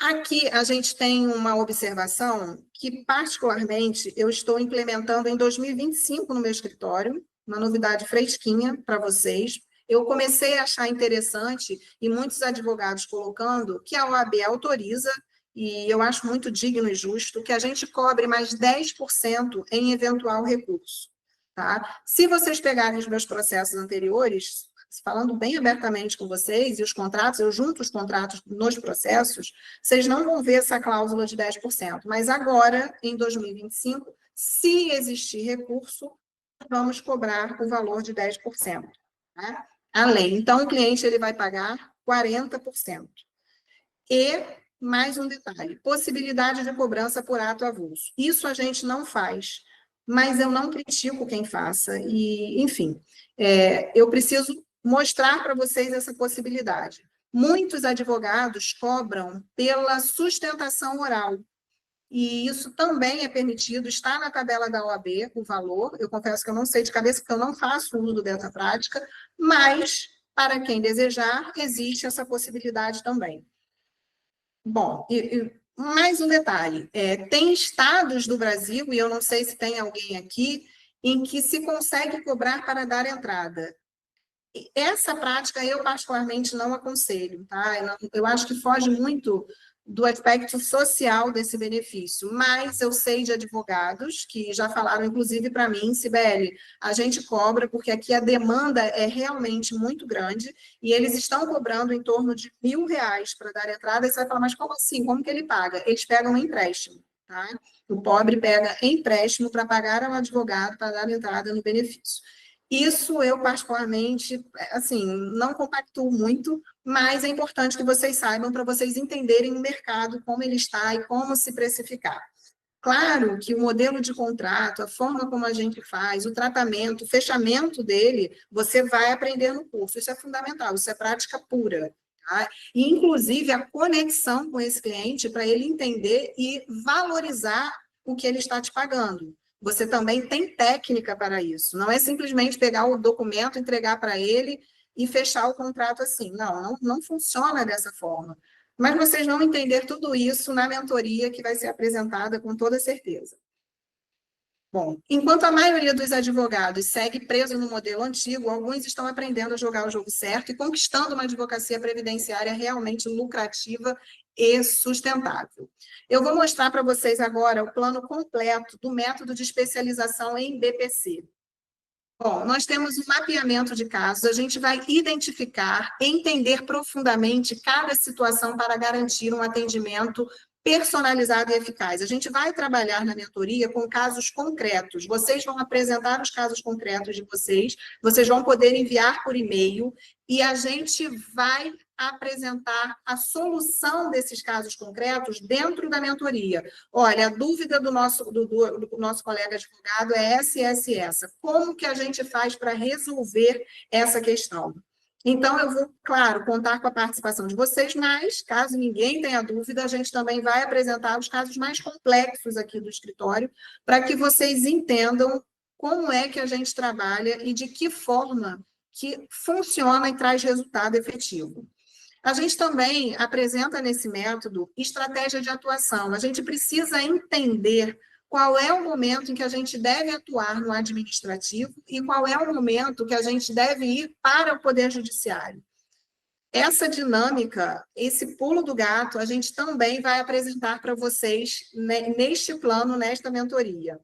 aqui a gente tem uma observação que, particularmente, eu estou implementando em 2025 no meu escritório, uma novidade fresquinha para vocês. Eu comecei a achar interessante, e muitos advogados colocando, que a OAB autoriza, e eu acho muito digno e justo, que a gente cobre mais 10% em eventual recurso. Tá? Se vocês pegarem os meus processos anteriores, falando bem abertamente com vocês, e os contratos, eu junto os contratos nos processos, vocês não vão ver essa cláusula de 10%. Mas agora, em 2025, se existir recurso, vamos cobrar o valor de 10%. Tá? Além. Então, o cliente ele vai pagar 40%. E, mais um detalhe, possibilidade de cobrança por ato avulso. Isso a gente não faz, mas eu não critico quem faça. E, enfim, eu preciso mostrar para vocês essa possibilidade. Muitos advogados cobram pela sustentação oral, e isso também é permitido, está na tabela da OAB, o valor. Eu confesso que eu não sei de cabeça, porque eu não faço uso dessa prática, mas, para quem desejar, existe essa possibilidade também. Bom, mais um detalhe, tem estados do Brasil, e eu não sei se tem alguém aqui, em que se consegue cobrar para dar entrada. Essa prática eu particularmente não aconselho, tá? Eu acho que foge muito do aspecto social desse benefício, mas eu sei de advogados que já falaram, inclusive para mim, Sibeli, a gente cobra porque aqui a demanda é realmente muito grande e eles estão cobrando em torno de R$ 1.000 para dar entrada, e você vai falar, mas como assim? Como que ele paga? Eles pegam um empréstimo, tá? O pobre pega empréstimo para pagar ao advogado para dar entrada no benefício. Isso eu, particularmente, assim, não compactuo muito, mas é importante que vocês saibam para vocês entenderem o mercado, como ele está e como se precificar. Claro que o modelo de contrato, a forma como a gente faz, o tratamento, o fechamento dele, você vai aprender no curso. Isso é fundamental, isso é prática pura. Tá? E, inclusive, a conexão com esse cliente para ele entender e valorizar o que ele está te pagando. Você também tem técnica para isso. Não é simplesmente pegar o documento, entregar para ele e fechar o contrato assim. Não funciona dessa forma. Mas vocês vão entender tudo isso na mentoria que vai ser apresentada com toda certeza. Bom, enquanto a maioria dos advogados segue preso no modelo antigo, alguns estão aprendendo a jogar o jogo certo e conquistando uma advocacia previdenciária realmente lucrativa e sustentável. Eu vou mostrar para vocês agora o plano completo do método de especialização em BPC. Bom, nós temos um mapeamento de casos, a gente vai identificar, entender profundamente cada situação para garantir um atendimento personalizado e eficaz. A gente vai trabalhar na mentoria com casos concretos. Vocês vão apresentar os casos concretos de vocês vão poder enviar por e-mail e a gente vai apresentar a solução desses casos concretos dentro da mentoria. Olha, a dúvida do nosso colega advogado é essa e essa. Como que a gente faz para resolver essa questão? Então, eu vou, claro, contar com a participação de vocês, mas, caso ninguém tenha dúvida, a gente também vai apresentar os casos mais complexos aqui do escritório, para que vocês entendam como é que a gente trabalha e de que forma que funciona e traz resultado efetivo. A gente também apresenta nesse método estratégia de atuação. A gente precisa entender qual é o momento em que a gente deve atuar no administrativo e qual é o momento que a gente deve ir para o Poder Judiciário. Essa dinâmica, esse pulo do gato, a gente também vai apresentar para vocês neste plano, nesta mentoria.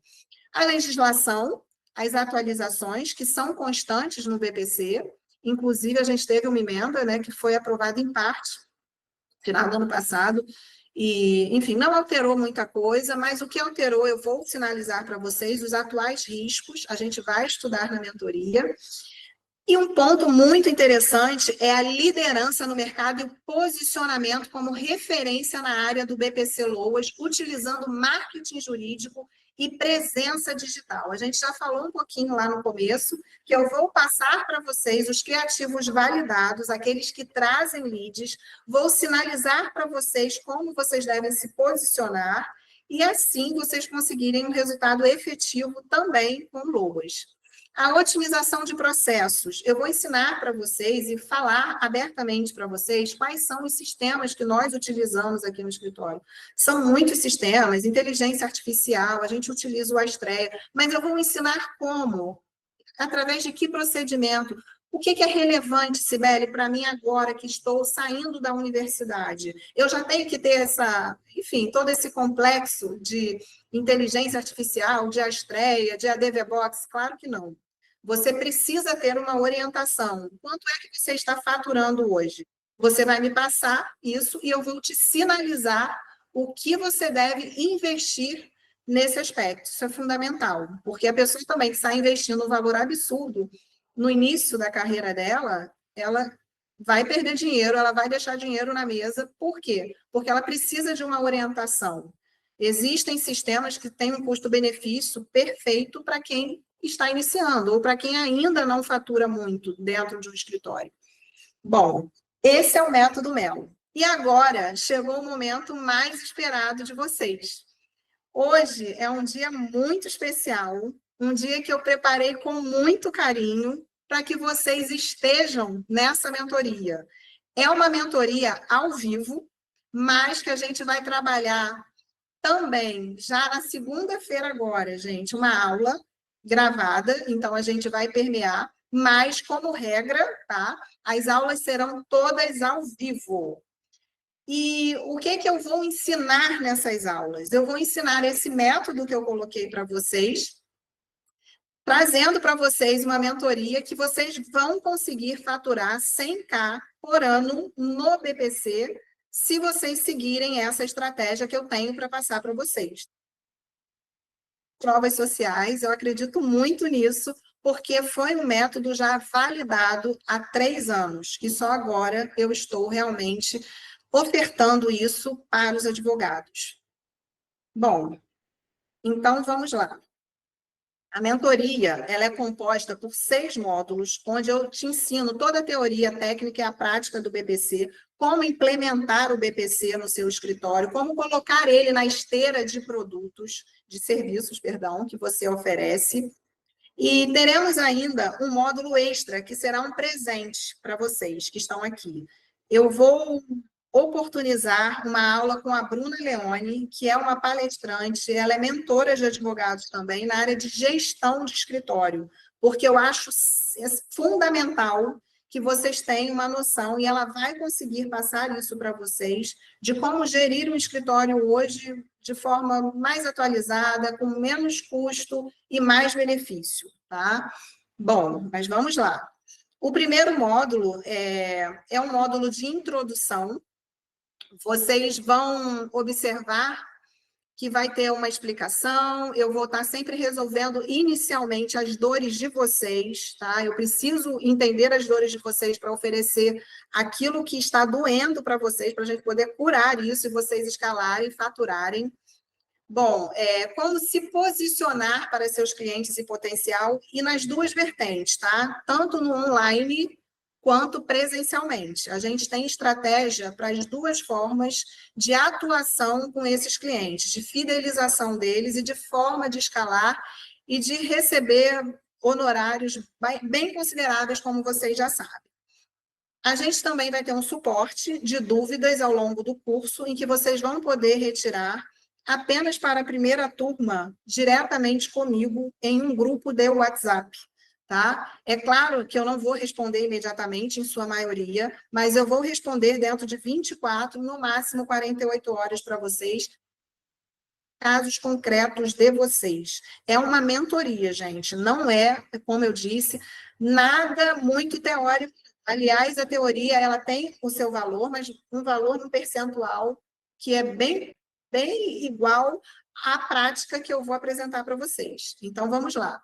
A legislação, as atualizações, que são constantes no BPC, inclusive a gente teve uma emenda, né, que foi aprovada em parte, final do ano passado, e, enfim, não alterou muita coisa, mas o que alterou, eu vou sinalizar para vocês, os atuais riscos, a gente vai estudar na mentoria. E um ponto muito interessante é a liderança no mercado e o posicionamento como referência na área do BPC Loas, utilizando marketing jurídico e presença digital. A gente já falou um pouquinho lá no começo, que eu vou passar para vocês os criativos validados, aqueles que trazem leads, vou sinalizar para vocês como vocês devem se posicionar, e assim vocês conseguirem um resultado efetivo também com Loas. A otimização de processos. Eu vou ensinar para vocês e falar abertamente para vocês quais são os sistemas que nós utilizamos aqui no escritório. São muitos sistemas, inteligência artificial, a gente utiliza o Astreia, mas eu vou ensinar como, através de que procedimento. O que é relevante, Cibele, para mim agora que estou saindo da universidade? Eu já tenho que ter enfim, todo esse complexo de inteligência artificial, de Astreia, de ADVBox? Claro que não. Você precisa ter uma orientação. Quanto é que você está faturando hoje? Você vai me passar isso e eu vou te sinalizar o que você deve investir nesse aspecto. Isso é fundamental, porque a pessoa também que está investindo um valor absurdo no início da carreira dela, ela vai perder dinheiro, ela vai deixar dinheiro na mesa. Por quê? Porque ela precisa de uma orientação. Existem sistemas que têm um custo-benefício perfeito para quem está iniciando, ou para quem ainda não fatura muito dentro de um escritório. Bom, esse é o método Melo. E agora chegou o momento mais esperado de vocês. Hoje é um dia muito especial, um dia que eu preparei com muito carinho para que vocês estejam nessa mentoria. É uma mentoria ao vivo, mas que a gente vai trabalhar também já na segunda-feira agora, gente, uma aula gravada, então a gente vai permear, mas como regra, tá? As aulas serão todas ao vivo. E o que eu vou ensinar nessas aulas? Eu vou ensinar esse método que eu coloquei para vocês, trazendo para vocês uma mentoria que vocês vão conseguir faturar 100K por ano no BPC, se vocês seguirem essa estratégia que eu tenho para passar para vocês. Provas sociais, eu acredito muito nisso, porque foi um método já validado há 3 anos, e só agora eu estou realmente ofertando isso para os advogados. Bom, então vamos lá. A mentoria, ela é composta por 6 módulos, onde eu te ensino toda a teoria técnica e a prática do BPC, como implementar o BPC no seu escritório, como colocar ele na esteira de produtos, de serviços, perdão, que você oferece. E teremos ainda um módulo extra, que será um presente para vocês que estão aqui. Eu vou oportunizar uma aula com a Bruna Leone, que é uma palestrante, ela é mentora de advogados também, na área de gestão de escritório, porque eu acho fundamental que vocês tenham uma noção, e ela vai conseguir passar isso para vocês, de como gerir um escritório hoje de forma mais atualizada, com menos custo e mais benefício, tá? Bom, mas vamos lá. O primeiro módulo é um módulo de introdução. Vocês vão observar que vai ter uma explicação, eu vou estar sempre resolvendo inicialmente as dores de vocês, tá? Eu preciso entender as dores de vocês para oferecer aquilo que está doendo para vocês, para a gente poder curar isso e vocês escalarem, faturarem. Bom, como se posicionar para seus clientes e potencial e nas duas vertentes, tá? Tanto no online quanto presencialmente. A gente tem estratégia para as duas formas de atuação com esses clientes, de fidelização deles e de forma de escalar e de receber honorários bem consideráveis, como vocês já sabem. A gente também vai ter um suporte de dúvidas ao longo do curso, em que vocês vão poder retirar apenas para a primeira turma, diretamente comigo, em um grupo de WhatsApp. Tá? É claro que eu não vou responder imediatamente, em sua maioria, mas eu vou responder dentro de 24, no máximo 48 horas para vocês, casos concretos de vocês. É uma mentoria, gente, não é, como eu disse, nada muito teórico. Aliás, a teoria ela tem o seu valor, mas um valor no percentual que é bem igual à prática que eu vou apresentar para vocês. Então, vamos lá.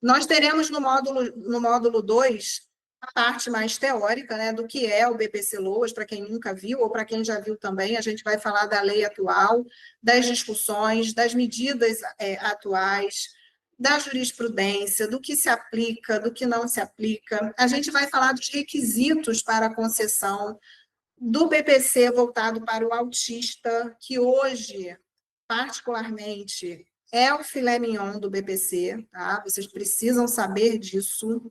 Nós teremos no módulo 2 a parte mais teórica, né, do que é o BPC-LOAS, para quem nunca viu, ou para quem já viu também, a gente vai falar da lei atual, das discussões, das medidas atuais, da jurisprudência, do que se aplica, do que não se aplica. A gente vai falar dos requisitos para a concessão, do BPC voltado para o autista, que hoje, particularmente, é o filé mignon do BPC, tá? Vocês precisam saber disso.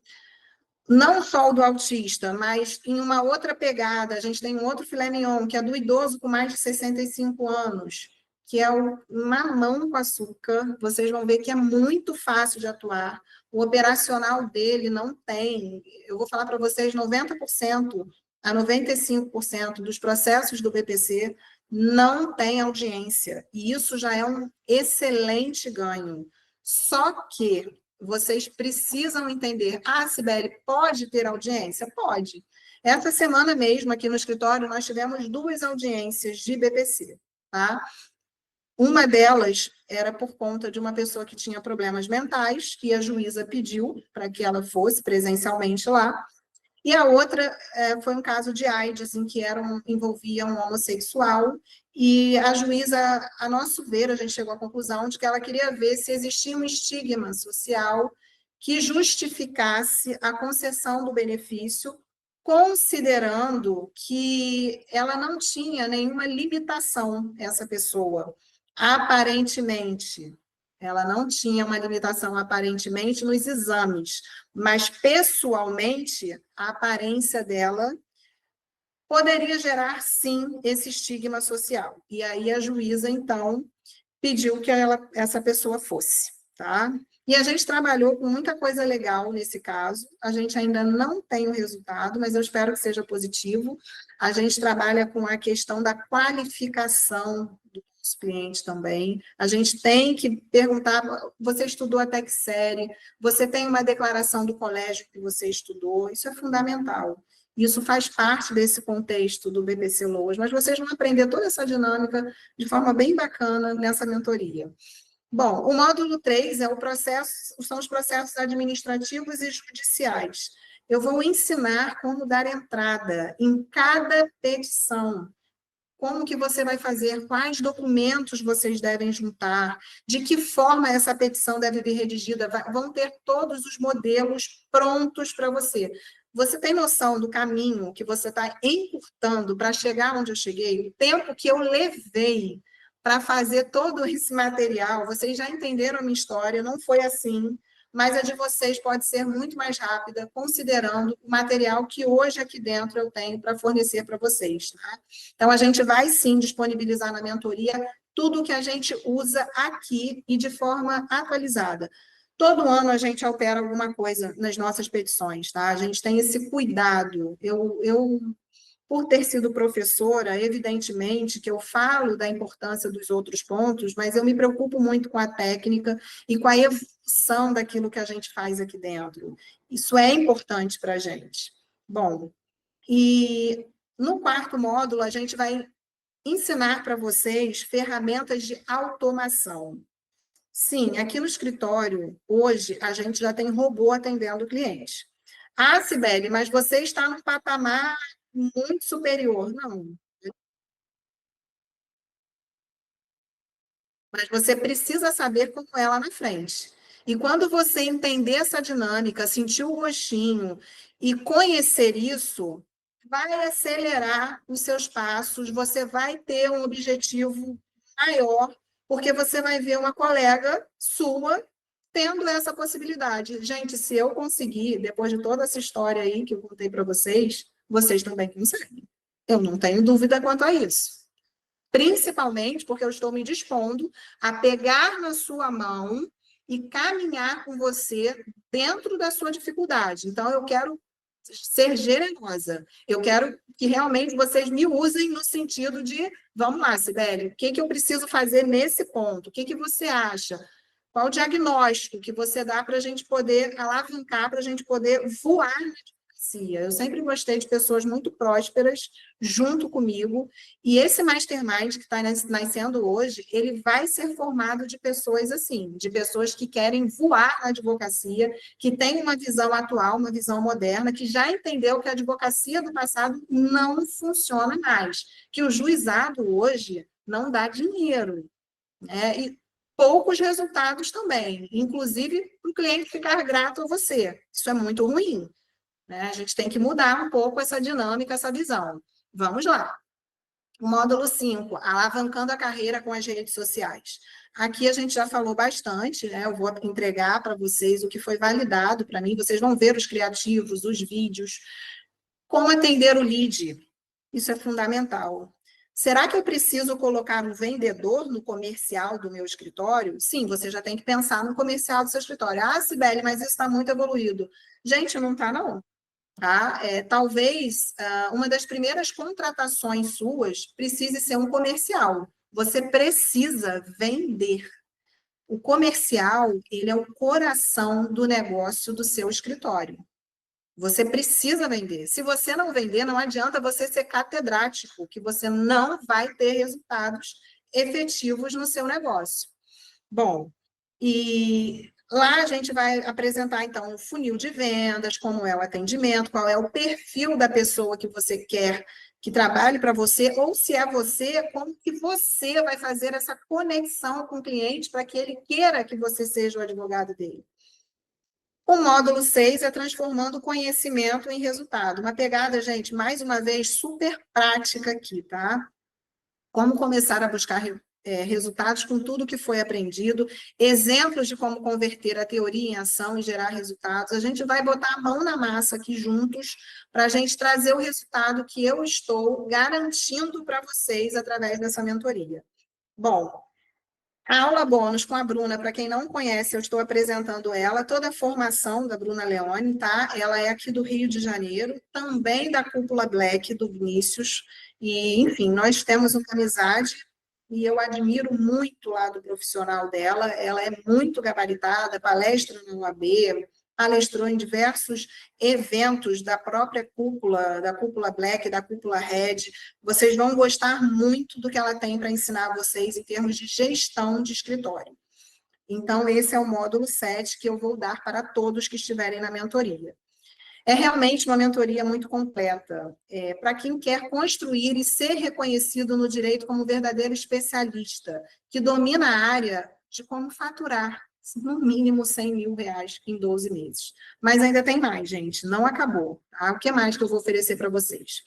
Não só o do autista, mas em uma outra pegada, a gente tem um outro filé mignon, que é do idoso com mais de 65 anos, que é o mamão com açúcar. Vocês vão ver que é muito fácil de atuar. O operacional dele não tem. Eu vou falar para vocês, 90% a 95% dos processos do BPC não tem audiência. E isso já é um excelente ganho. Só que vocês precisam entender. Ah, Sibeli, pode ter audiência? Pode. Essa semana mesmo, aqui no escritório, nós tivemos 2 audiências de BPC, tá? Uma delas era por conta de uma pessoa que tinha problemas mentais, que a juíza pediu para que ela fosse presencialmente lá, e a outra foi um caso de AIDS, em que envolvia um homossexual, e a juíza, a nosso ver, a gente chegou à conclusão de que ela queria ver se existia um estigma social que justificasse a concessão do benefício, considerando que ela não tinha nenhuma limitação, essa pessoa, aparentemente. Ela não tinha uma limitação, aparentemente, nos exames, mas, pessoalmente, a aparência dela poderia gerar, sim, esse estigma social. E aí a juíza, então, pediu que essa pessoa fosse, tá? E a gente trabalhou com muita coisa legal nesse caso. A gente ainda não tem o resultado, mas eu espero que seja positivo. A gente trabalha com a questão da qualificação dos clientes também. A gente tem que perguntar, você estudou até que série? Você tem uma declaração do colégio que você estudou? Isso é fundamental. Isso faz parte desse contexto do BPC-LOAS, mas vocês vão aprender toda essa dinâmica de forma bem bacana nessa mentoria. Bom, o módulo 3 são os processos administrativos e judiciais. Eu vou ensinar como dar entrada em cada petição, como que você vai fazer, quais documentos vocês devem juntar, de que forma essa petição deve vir redigida, vão ter todos os modelos prontos para você. Você tem noção do caminho que você está encurtando para chegar onde eu cheguei? O tempo que eu levei para fazer todo esse material, vocês já entenderam a minha história, não foi assim, mas a de vocês pode ser muito mais rápida, considerando o material que hoje aqui dentro eu tenho para fornecer para vocês. Tá? Então, a gente vai, sim, disponibilizar na mentoria tudo o que a gente usa aqui e de forma atualizada. Todo ano a gente altera alguma coisa nas nossas petições, tá? A gente tem esse cuidado. Por ter sido professora, evidentemente que eu falo da importância dos outros pontos, mas eu me preocupo muito com a técnica e com a noção daquilo que a gente faz aqui dentro. Isso é importante para a gente. Bom, e no quarto módulo, a gente vai ensinar para vocês ferramentas de automação. Sim, aqui no escritório, hoje, a gente já tem robô atendendo o cliente. Ah, Cibele, mas você está num patamar muito superior. Não, mas você precisa saber como é lá na frente. E quando você entender essa dinâmica, sentir o gostinho e conhecer isso, vai acelerar os seus passos, você vai ter um objetivo maior, porque você vai ver uma colega sua tendo essa possibilidade. Gente, se eu conseguir, depois de toda essa história aí que eu contei para vocês, vocês também conseguem. Eu não tenho dúvida quanto a isso. Principalmente porque eu estou me dispondo a pegar na sua mão e caminhar com você dentro da sua dificuldade. Então, eu quero ser generosa. Eu quero que realmente vocês me usem no sentido de, vamos lá, Sibeli, o que, que eu preciso fazer nesse ponto? O que, que você acha? Qual o diagnóstico que você dá para a gente poder alavancar, para a gente poder voar na advocacia? Eu sempre gostei de pessoas muito prósperas junto comigo, e esse mastermind que está nascendo hoje, ele vai ser formado de pessoas assim, de pessoas que querem voar na advocacia, que têm uma visão atual, uma visão moderna, que já entendeu que a advocacia do passado não funciona mais, que o juizado hoje não dá dinheiro, né? E poucos resultados também, inclusive para o cliente ficar grato a você. Isso é muito ruim, né? A gente tem que mudar um pouco essa dinâmica, essa visão. Vamos lá. O módulo 5, alavancando a carreira com as redes sociais. Aqui a gente já falou bastante, né? Eu vou entregar para vocês o que foi validado para mim, vocês vão ver os criativos, os vídeos. Como atender o lead? Isso é fundamental. Será que eu preciso colocar um vendedor no comercial do meu escritório? Sim, você já tem que pensar no comercial do seu escritório. Ah, Sibeli, mas isso está muito evoluído. Gente, não está, não. Tá? Talvez uma das primeiras contratações suas precise ser um comercial. Você precisa vender. O comercial, ele é o coração do negócio do seu escritório. Você precisa vender. Se você não vender, não adianta você ser catedrático, que você não vai ter resultados efetivos no seu negócio. Bom, e lá a gente vai apresentar, então, o funil de vendas, como é o atendimento, qual é o perfil da pessoa que você quer que trabalhe para você, ou se é você, como que você vai fazer essa conexão com o cliente para que ele queira que você seja o advogado dele. O módulo 6 é transformando conhecimento em resultado. Uma pegada, gente, mais uma vez, super prática aqui, tá? Como começar a buscar resultados com tudo que foi aprendido, exemplos de como converter a teoria em ação e gerar resultados. A gente vai botar a mão na massa aqui juntos para a gente trazer o resultado que eu estou garantindo para vocês através dessa mentoria. Bom, a aula bônus com a Bruna, para quem não conhece, eu estou apresentando ela, toda a formação da Bruna Leone, tá? Ela é aqui do Rio de Janeiro, também da Cúpula Black, do Vinícius, e, enfim, nós temos uma amizade, e eu admiro muito o lado profissional dela, ela é muito gabaritada, palestra no UAB, palestrou em diversos eventos da própria cúpula, da Cúpula Black, da Cúpula Red. Vocês vão gostar muito do que ela tem para ensinar vocês em termos de gestão de escritório. Então, esse é o módulo 7 que eu vou dar para todos que estiverem na mentoria. É realmente uma mentoria muito completa, para quem quer construir e ser reconhecido no direito como verdadeiro especialista, que domina a área de como faturar no mínimo 100 mil reais em 12 meses. Mas ainda tem mais, gente, não acabou. Tá? O que mais que eu vou oferecer para vocês?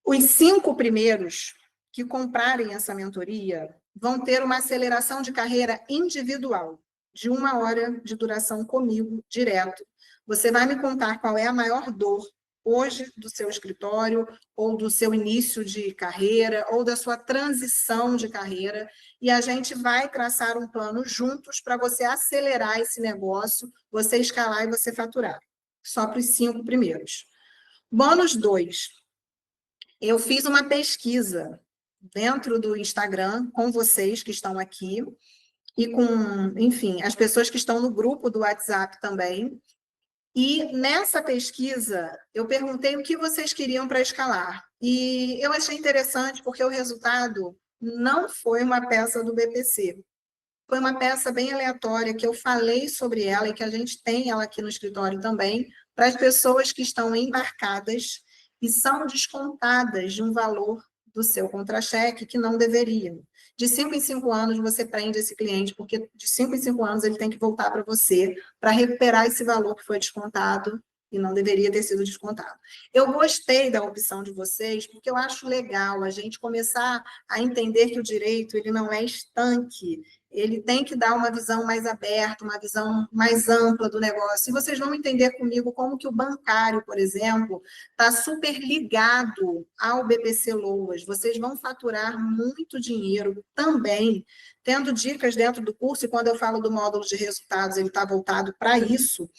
Os 5 primeiros que comprarem essa mentoria vão ter uma aceleração de carreira individual, de 1 hora de duração comigo, direto. Você vai me contar qual é a maior dor hoje do seu escritório, ou do seu início de carreira, ou da sua transição de carreira, e a gente vai traçar um plano juntos para você acelerar esse negócio, você escalar e você faturar. Só para os 5 primeiros. Bônus 2. Eu fiz uma pesquisa dentro do Instagram com vocês que estão aqui, e com, enfim, as pessoas que estão no grupo do WhatsApp também. E nessa pesquisa, eu perguntei o que vocês queriam para escalar. E eu achei interessante porque o resultado não foi uma peça do BPC. Foi uma peça bem aleatória que eu falei sobre ela e que a gente tem ela aqui no escritório também, para as pessoas que estão embarcadas e são descontadas de um valor do seu contra-cheque que não deveriam. De 5 em 5 anos você prende esse cliente, porque de 5 em 5 anos ele tem que voltar para você para recuperar esse valor que foi descontado e não deveria ter sido descontado. Eu gostei da opção de vocês, porque eu acho legal a gente começar a entender que o direito ele não é estanque, ele tem que dar uma visão mais aberta, uma visão mais ampla do negócio. E vocês vão entender comigo como que o bancário, por exemplo, está super ligado ao BPC Loas. Vocês vão faturar muito dinheiro também, tendo dicas dentro do curso, e quando eu falo do módulo de resultados, ele está voltado para isso,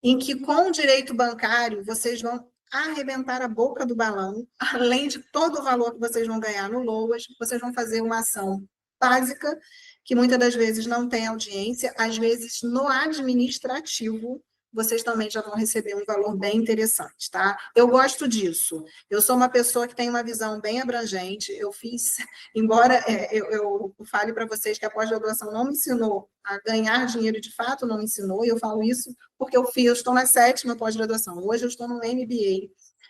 em que com o direito bancário vocês vão arrebentar a boca do balão, além de todo o valor que vocês vão ganhar no Loas, vocês vão fazer uma ação básica, que muitas das vezes não tem audiência, às vezes no administrativo, vocês também já vão receber um valor bem interessante, tá? Eu gosto disso. Eu sou uma pessoa que tem uma visão bem abrangente. Eu fiz, embora eu fale para vocês que a pós-graduação não me ensinou a ganhar dinheiro de fato, não me ensinou, e eu falo isso porque eu estou na 7ª pós-graduação. Hoje eu estou no MBA,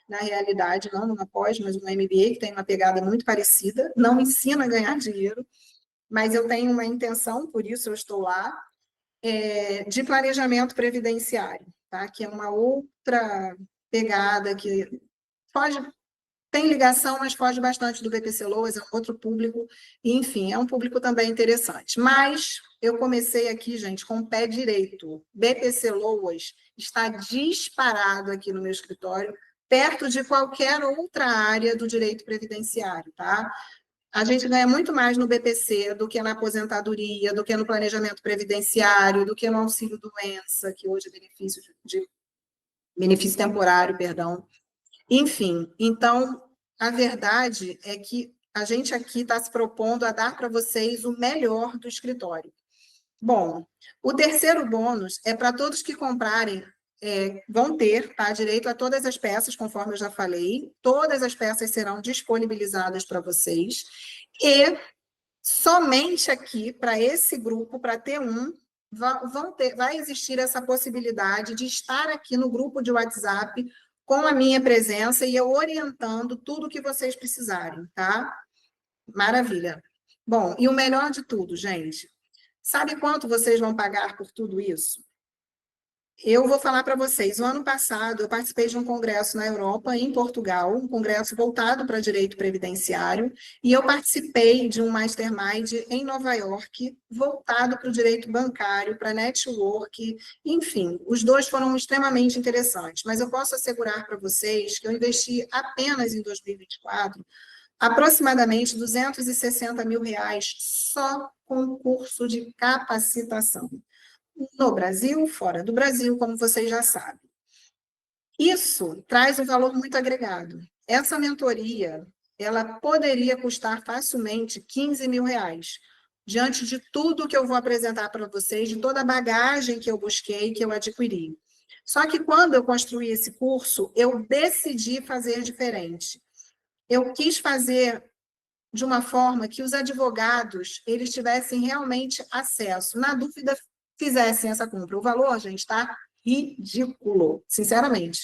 na realidade, não numa pós, mas no MBA, que tem uma pegada muito parecida, não me ensina a ganhar dinheiro, mas eu tenho uma intenção, por isso eu estou lá, de planejamento previdenciário, tá? Que é uma outra pegada que foge, tem ligação, mas foge bastante do BPC Loas, é um outro público, e, enfim, é um público também interessante. Mas eu comecei aqui, gente, com o pé direito. BPC Loas está disparado aqui no meu escritório, perto de qualquer outra área do direito previdenciário, tá? A gente ganha muito mais no BPC do que na aposentadoria, do que no planejamento previdenciário, do que no auxílio-doença, que hoje é benefício temporário, perdão. Enfim, então, a verdade é que a gente aqui está se propondo a dar para vocês o melhor do escritório. Bom, o terceiro bônus é para todos que comprarem, vão ter, tá, direito a todas as peças, conforme eu já falei, todas as peças serão disponibilizadas para vocês, e somente aqui, para esse grupo, para T1, vai existir essa possibilidade de estar aqui no grupo de WhatsApp com a minha presença e eu orientando tudo o que vocês precisarem, tá? Maravilha. Bom, e o melhor de tudo, gente, sabe quanto vocês vão pagar por tudo isso? Eu vou falar para vocês. O ano passado, eu participei de um congresso na Europa, em Portugal, um congresso voltado para direito previdenciário, e eu participei de um mastermind em Nova York, voltado para o direito bancário, para network, enfim, os dois foram extremamente interessantes, mas eu posso assegurar para vocês que eu investi apenas em 2024 aproximadamente R$ 260 mil só com o curso de capacitação. No Brasil, fora do Brasil, como vocês já sabem. Isso traz um valor muito agregado. Essa mentoria, ela poderia custar facilmente R$ 15 mil, diante de tudo que eu vou apresentar para vocês, de toda a bagagem que eu busquei, que eu adquiri. Só que quando eu construí esse curso, eu decidi fazer diferente. Eu quis fazer de uma forma que os advogados eles tivessem realmente acesso. Na dúvida, fizessem essa compra. O valor, gente, está ridículo, sinceramente.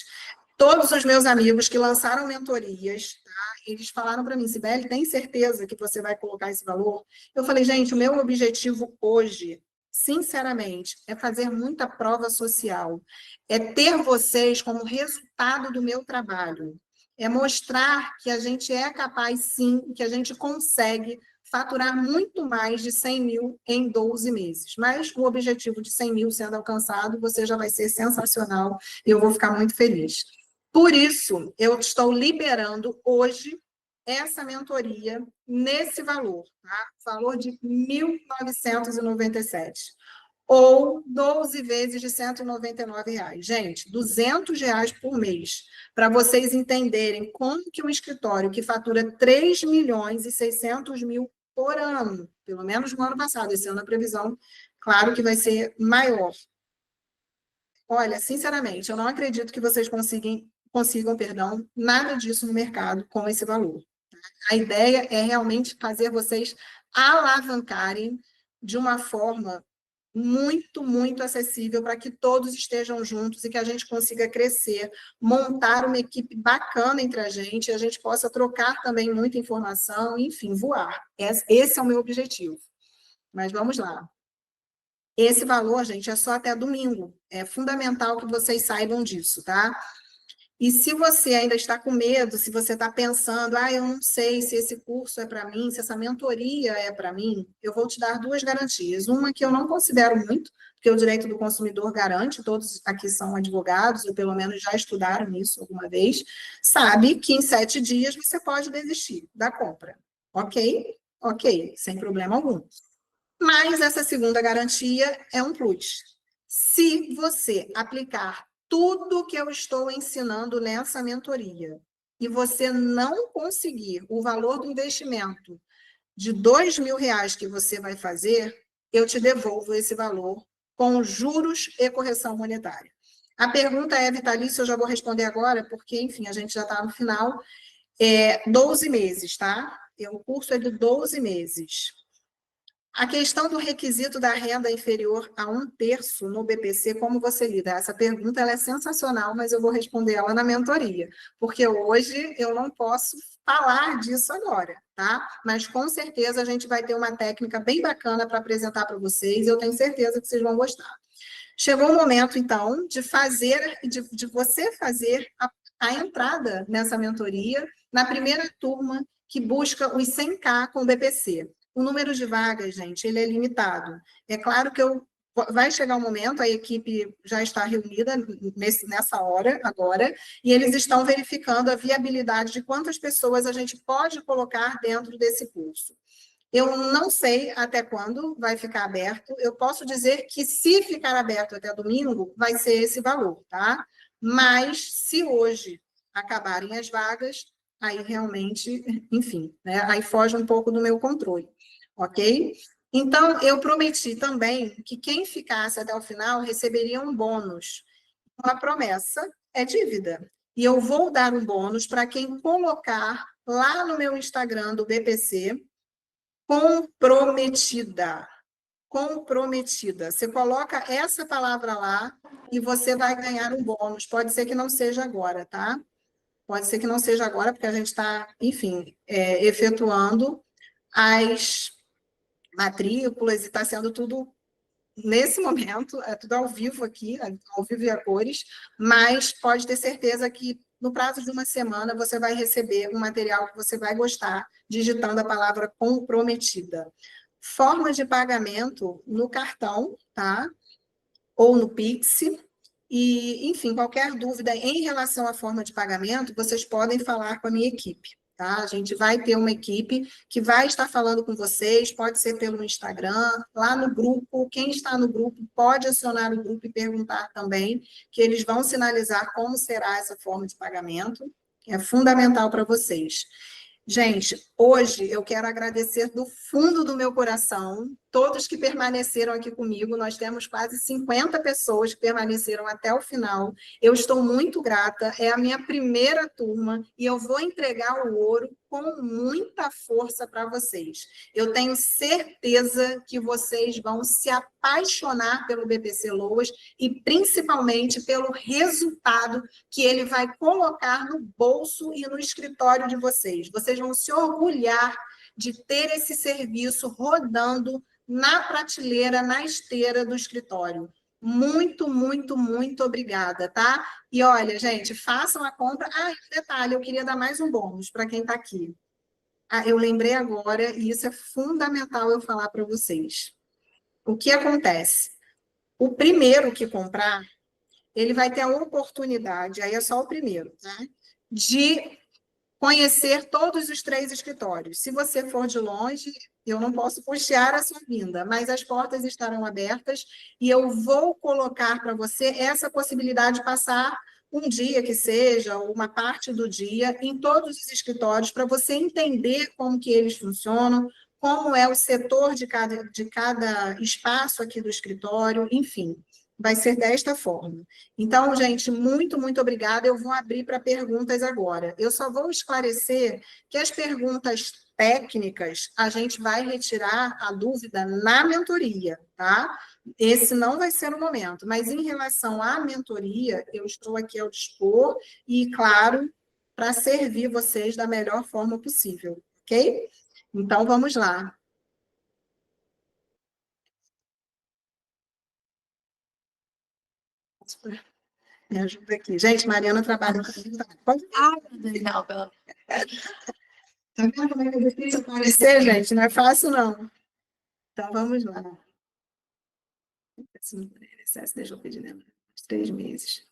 Todos os meus amigos que lançaram mentorias, tá, eles falaram para mim, Sibeli, tem certeza que você vai colocar esse valor? Eu falei, gente, o meu objetivo hoje, sinceramente, é fazer muita prova social, é ter vocês como resultado do meu trabalho, é mostrar que a gente é capaz, sim, que a gente consegue faturar muito mais de 100 mil em 12 meses. Mas o objetivo de 100 mil sendo alcançado, você já vai ser sensacional e eu vou ficar muito feliz. Por isso, eu estou liberando hoje essa mentoria nesse valor, tá? Valor de R$ 1.997. Ou 12 vezes de R$ 199. Gente, R$ 200 por mês, para vocês entenderem como que um escritório que fatura 3 milhões e 600 mil por ano, pelo menos no ano passado. Esse ano a previsão, claro que vai ser maior. Olha, sinceramente, eu não acredito que vocês consigam, perdão, nada disso no mercado com esse valor. A ideia é realmente fazer vocês alavancarem de uma forma muito, muito acessível para que todos estejam juntos e que a gente consiga crescer, montar uma equipe bacana entre a gente possa trocar também muita informação, enfim, voar. Esse é o meu objetivo. Mas vamos lá. Esse valor, gente, é só até domingo. É fundamental que vocês saibam disso, tá? E se você ainda está com medo, se você está pensando, eu não sei se esse curso é para mim, se essa mentoria é para mim, eu vou te dar duas garantias. Uma que eu não considero muito, porque o direito do consumidor garante, todos aqui são advogados, ou pelo menos já estudaram isso alguma vez, sabe que em 7 dias você pode desistir da compra. Ok? Ok, sem problema algum. Mas essa segunda garantia é um plus. Se você aplicar tudo que eu estou ensinando nessa mentoria e você não conseguir o valor do investimento de R$ 2.000 que você vai fazer, eu te devolvo esse valor com juros e correção monetária. A pergunta é vitalícia, eu já vou responder agora, porque, enfim, a gente já está no final. 12 meses, tá? O curso é de 12 meses. A questão do requisito da renda inferior a 1/3 no BPC, como você lida? Essa pergunta ela é sensacional, mas eu vou responder ela na mentoria, porque hoje eu não posso falar disso agora, tá? Mas com certeza a gente vai ter uma técnica bem bacana para apresentar para vocês, e eu tenho certeza que vocês vão gostar. Chegou o momento, então, de você fazer a entrada nessa mentoria na primeira turma que busca os 100K com o BPC. O número de vagas, gente, ele é limitado. É claro que vai chegar um momento, a equipe já está reunida nessa hora, agora, e eles estão verificando a viabilidade de quantas pessoas a gente pode colocar dentro desse curso. Eu não sei até quando vai ficar aberto. Eu posso dizer que, se ficar aberto até domingo, vai ser esse valor, tá? Mas, se hoje acabarem as vagas, aí realmente, enfim, né? Aí foge um pouco do meu controle, ok? Então, eu prometi também que quem ficasse até o final receberia um bônus. Uma promessa é dívida. E eu vou dar um bônus para quem colocar lá no meu Instagram do BPC, comprometida. Comprometida. Você coloca essa palavra lá e você vai ganhar um bônus. Pode ser que não seja agora, tá? Pode ser que não seja agora, porque a gente está, enfim, efetuando as matrículas e está sendo tudo nesse momento, é tudo ao vivo aqui, ao vivo e a cores, mas pode ter certeza que no prazo de uma semana você vai receber um material que você vai gostar, digitando a palavra comprometida. Forma de pagamento no cartão, tá? Ou no Pix. E, enfim, qualquer dúvida em relação à forma de pagamento, vocês podem falar com a minha equipe. Tá? A gente vai ter uma equipe que vai estar falando com vocês, pode ser pelo Instagram, lá no grupo. Quem está no grupo pode acionar o grupo e perguntar também, que eles vão sinalizar como será essa forma de pagamento, que é fundamental para vocês. Gente, hoje eu quero agradecer do fundo do meu coração todos que permaneceram aqui comigo. Nós temos quase 50 pessoas que permaneceram até o final. Eu estou muito grata, é a minha primeira turma e eu vou entregar o ouro com muita força para vocês. Eu tenho certeza que vocês vão se apaixonar pelo BPC Loas e principalmente pelo resultado que ele vai colocar no bolso e no escritório de vocês. Vocês vão se orgulhar de ter esse serviço rodando na prateleira, na esteira do escritório. Muito, muito, muito obrigada, tá? E olha, gente, façam a compra. Detalhe, eu queria dar mais um bônus para quem está aqui. Eu lembrei agora, e isso é fundamental eu falar para vocês. O que acontece? O primeiro que comprar, ele vai ter a oportunidade, aí é só o primeiro, tá? De conhecer todos os 3 escritórios. Se você for de longe, eu não posso custear a sua vinda, mas as portas estarão abertas e eu vou colocar para você essa possibilidade de passar um dia que seja, ou uma parte do dia, em todos os escritórios, para você entender como que eles funcionam, como é o setor de cada espaço aqui do escritório, enfim, vai ser desta forma. Então, gente, muito, muito obrigada. Eu vou abrir para perguntas agora. Eu só vou esclarecer que as perguntas técnicas, a gente vai retirar a dúvida na mentoria, tá? Esse não vai ser o momento, mas em relação à mentoria, eu estou aqui ao dispor e, claro, para servir vocês da melhor forma possível, ok? Então, vamos lá. Me ajuda aqui. Gente, Mariana trabalha com... Pode... Ah, não, pelo... Tá vendo como é que é difícil aparecer, gente? Não é fácil, não. Então, vamos lá. Deixa eu pedir, né? 3 meses.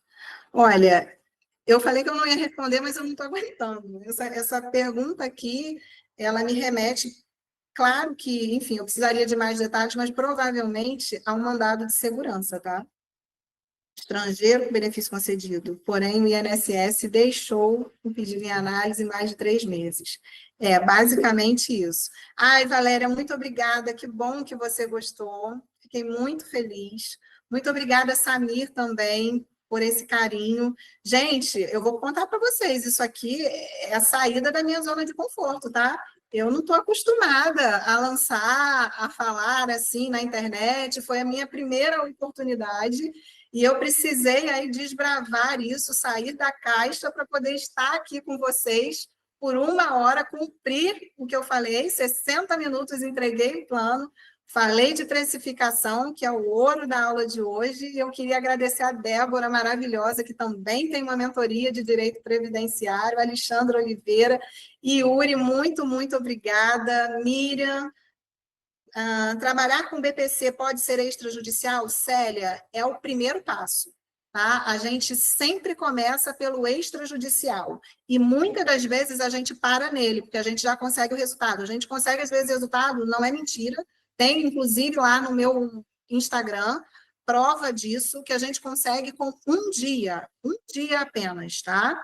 Olha, eu falei que eu não ia responder, mas eu não estou aguentando. Essa pergunta aqui, ela me remete... Claro que, enfim, eu precisaria de mais detalhes, mas provavelmente a um mandado de segurança, tá? Estrangeiro com benefício concedido, porém o INSS deixou o pedido em análise mais de 3 meses. É basicamente isso. Ai, Valéria, muito obrigada, que bom que você gostou, fiquei muito feliz. Muito obrigada, Samir, também, por esse carinho. Gente, eu vou contar para vocês, isso aqui é a saída da minha zona de conforto, tá? Eu não estou acostumada a lançar, a falar assim na internet, foi a minha primeira oportunidade, e eu precisei aí desbravar isso, sair da caixa para poder estar aqui com vocês por 1 hora, cumprir o que eu falei, 60 minutos entreguei o plano, falei de precificação, que é o ouro da aula de hoje, e eu queria agradecer a Débora, maravilhosa, que também tem uma mentoria de direito previdenciário, Alexandre Oliveira, e Yuri, muito, muito obrigada, Miriam. Trabalhar com BPC pode ser extrajudicial? Célia, é o primeiro passo. Tá? A gente sempre começa pelo extrajudicial. E muitas das vezes a gente para nele, porque a gente já consegue o resultado. A gente consegue, às vezes, o resultado, não é mentira. Tem, inclusive, lá no meu Instagram, prova disso, que a gente consegue com um dia apenas, tá?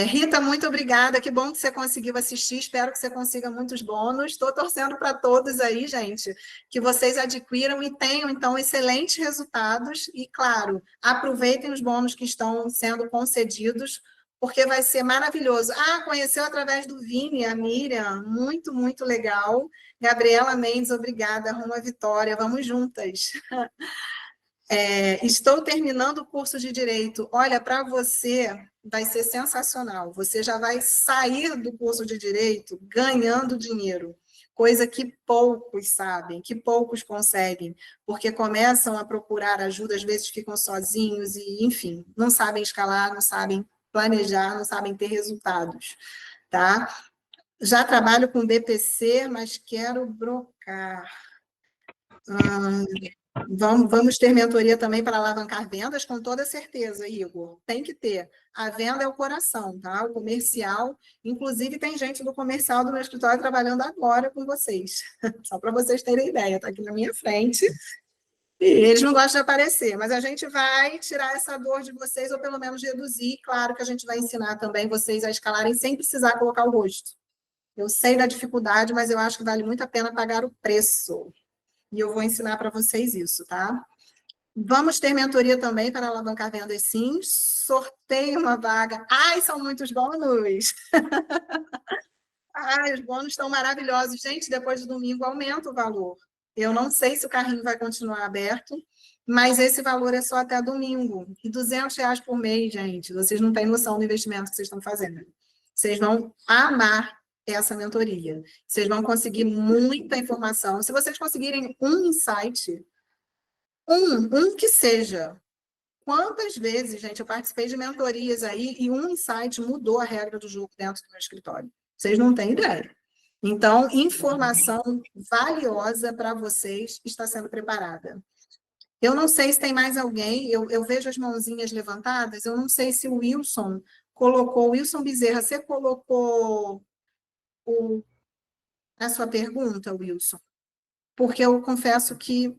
Rita, muito obrigada. Que bom que você conseguiu assistir. Espero que você consiga muitos bônus. Estou torcendo para todos aí, gente, que vocês adquiram e tenham, então, excelentes resultados. E, claro, aproveitem os bônus que estão sendo concedidos, porque vai ser maravilhoso. Conheceu através do Vini, a Miriam. Muito, muito legal. Gabriela Mendes, obrigada. Rumo à vitória. Vamos juntas. Estou terminando o curso de Direito. Olha, para você vai ser sensacional. Você já vai sair do curso de Direito ganhando dinheiro, coisa que poucos sabem, que poucos conseguem, porque começam a procurar ajuda, às vezes ficam sozinhos e, enfim, não sabem escalar, não sabem planejar, não sabem ter resultados, tá? Já trabalho com BPC, mas quero brocar. Vamos ter mentoria também para alavancar vendas, com toda certeza, Igor. Tem que ter. A venda é o coração, tá? O comercial. Inclusive, tem gente do comercial do meu escritório trabalhando agora com vocês. Só para vocês terem ideia, está aqui na minha frente. E eles não gostam de aparecer, mas a gente vai tirar essa dor de vocês, ou pelo menos reduzir. Claro que a gente vai ensinar também vocês a escalarem sem precisar colocar o rosto. Eu sei da dificuldade, mas eu acho que vale muito a pena pagar o preço. E eu vou ensinar para vocês isso, tá? Vamos ter mentoria também para alavancar vendas, sim. Sorteio uma vaga. Ai, são muitos bônus! Ai, os bônus estão maravilhosos. Gente, depois de domingo aumenta o valor. Eu não sei se o carrinho vai continuar aberto, mas esse valor é só até domingo. E R$ 200 por mês, gente. Vocês não têm noção do investimento que vocês estão fazendo. Vocês vão amar essa mentoria. Vocês vão conseguir muita informação. Se vocês conseguirem um insight, um que seja. Quantas vezes, gente, eu participei de mentorias aí e um insight mudou a regra do jogo dentro do meu escritório. Vocês não têm ideia. Então, informação valiosa para vocês está sendo preparada. Eu não sei se tem mais alguém, eu vejo as mãozinhas levantadas, eu não sei se o Wilson colocou, Wilson Bezerra, você colocou a sua pergunta, Wilson? Porque eu confesso que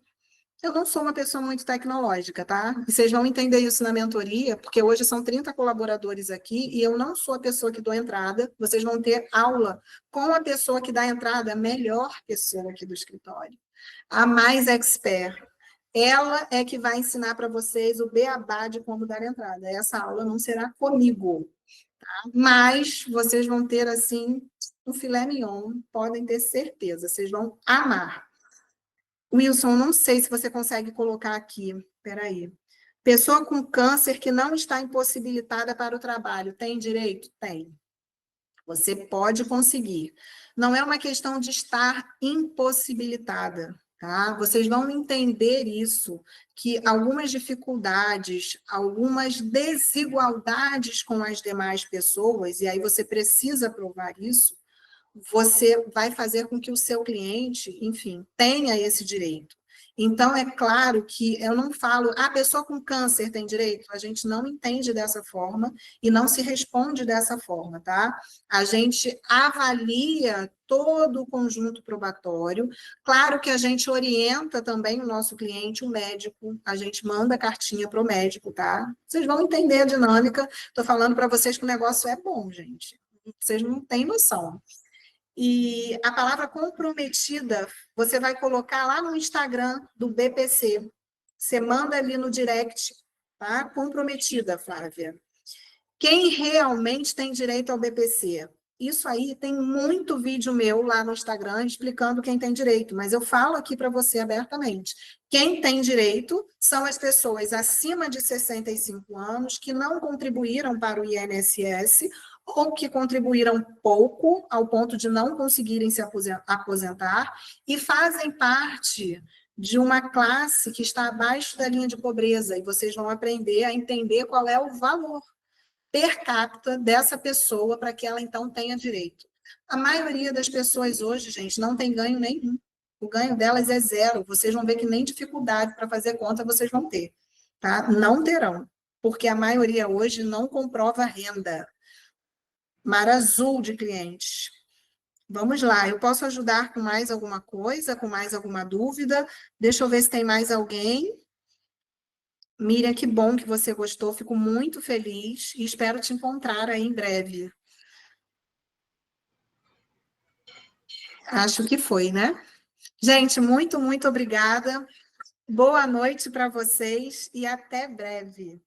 Eu não sou uma pessoa muito tecnológica, tá? E vocês vão entender isso na mentoria, porque hoje são 30 colaboradores aqui e eu não sou a pessoa que dou entrada. Vocês vão ter aula com a pessoa que dá entrada, a melhor pessoa aqui do escritório, a mais expert. Ela é que vai ensinar para vocês o beabá de como dar entrada. Essa aula não será comigo, mas vocês vão ter, assim, um filé mignon, podem ter certeza, vocês vão amar. Wilson, não sei se você consegue colocar aqui, peraí. Pessoa com câncer que não está impossibilitada para o trabalho, tem direito? Tem. Você pode conseguir. Não é uma questão de estar impossibilitada, tá? Vocês vão entender isso, que algumas dificuldades, algumas desigualdades com as demais pessoas, e aí você precisa provar isso, você vai fazer com que o seu cliente, enfim, tenha esse direito. Então, é claro que eu não falo, a pessoa com câncer tem direito, a gente não entende dessa forma e não se responde dessa forma, tá? A gente avalia todo o conjunto probatório, claro que a gente orienta também o nosso cliente, o médico, a gente manda cartinha para o médico, tá? Vocês vão entender a dinâmica, estou falando para vocês que o negócio é bom, gente. Vocês não têm noção. E a palavra comprometida, você vai colocar lá no Instagram do BPC. Você manda ali no direct, tá? Comprometida, Flávia. Quem realmente tem direito ao BPC? Isso aí tem muito vídeo meu lá no Instagram explicando quem tem direito, mas eu falo aqui para você abertamente. Quem tem direito são as pessoas acima de 65 anos que não contribuíram para o INSS ou que contribuíram pouco ao ponto de não conseguirem se aposentar e fazem parte de uma classe que está abaixo da linha de pobreza, e vocês vão aprender a entender qual é o valor per capita dessa pessoa para que ela, então, tenha direito. A maioria das pessoas hoje, gente, não tem ganho nenhum. O ganho delas é zero. Vocês vão ver que nem dificuldade para fazer conta vocês vão ter. Tá? Não terão, porque a maioria hoje não comprova renda. Mar azul de clientes. Vamos lá, eu posso ajudar com mais alguma coisa, com mais alguma dúvida? Deixa eu ver se tem mais alguém. Miriam, que bom que você gostou, fico muito feliz e espero te encontrar aí em breve. Acho que foi, né? Gente, muito, muito obrigada. Boa noite para vocês e até breve.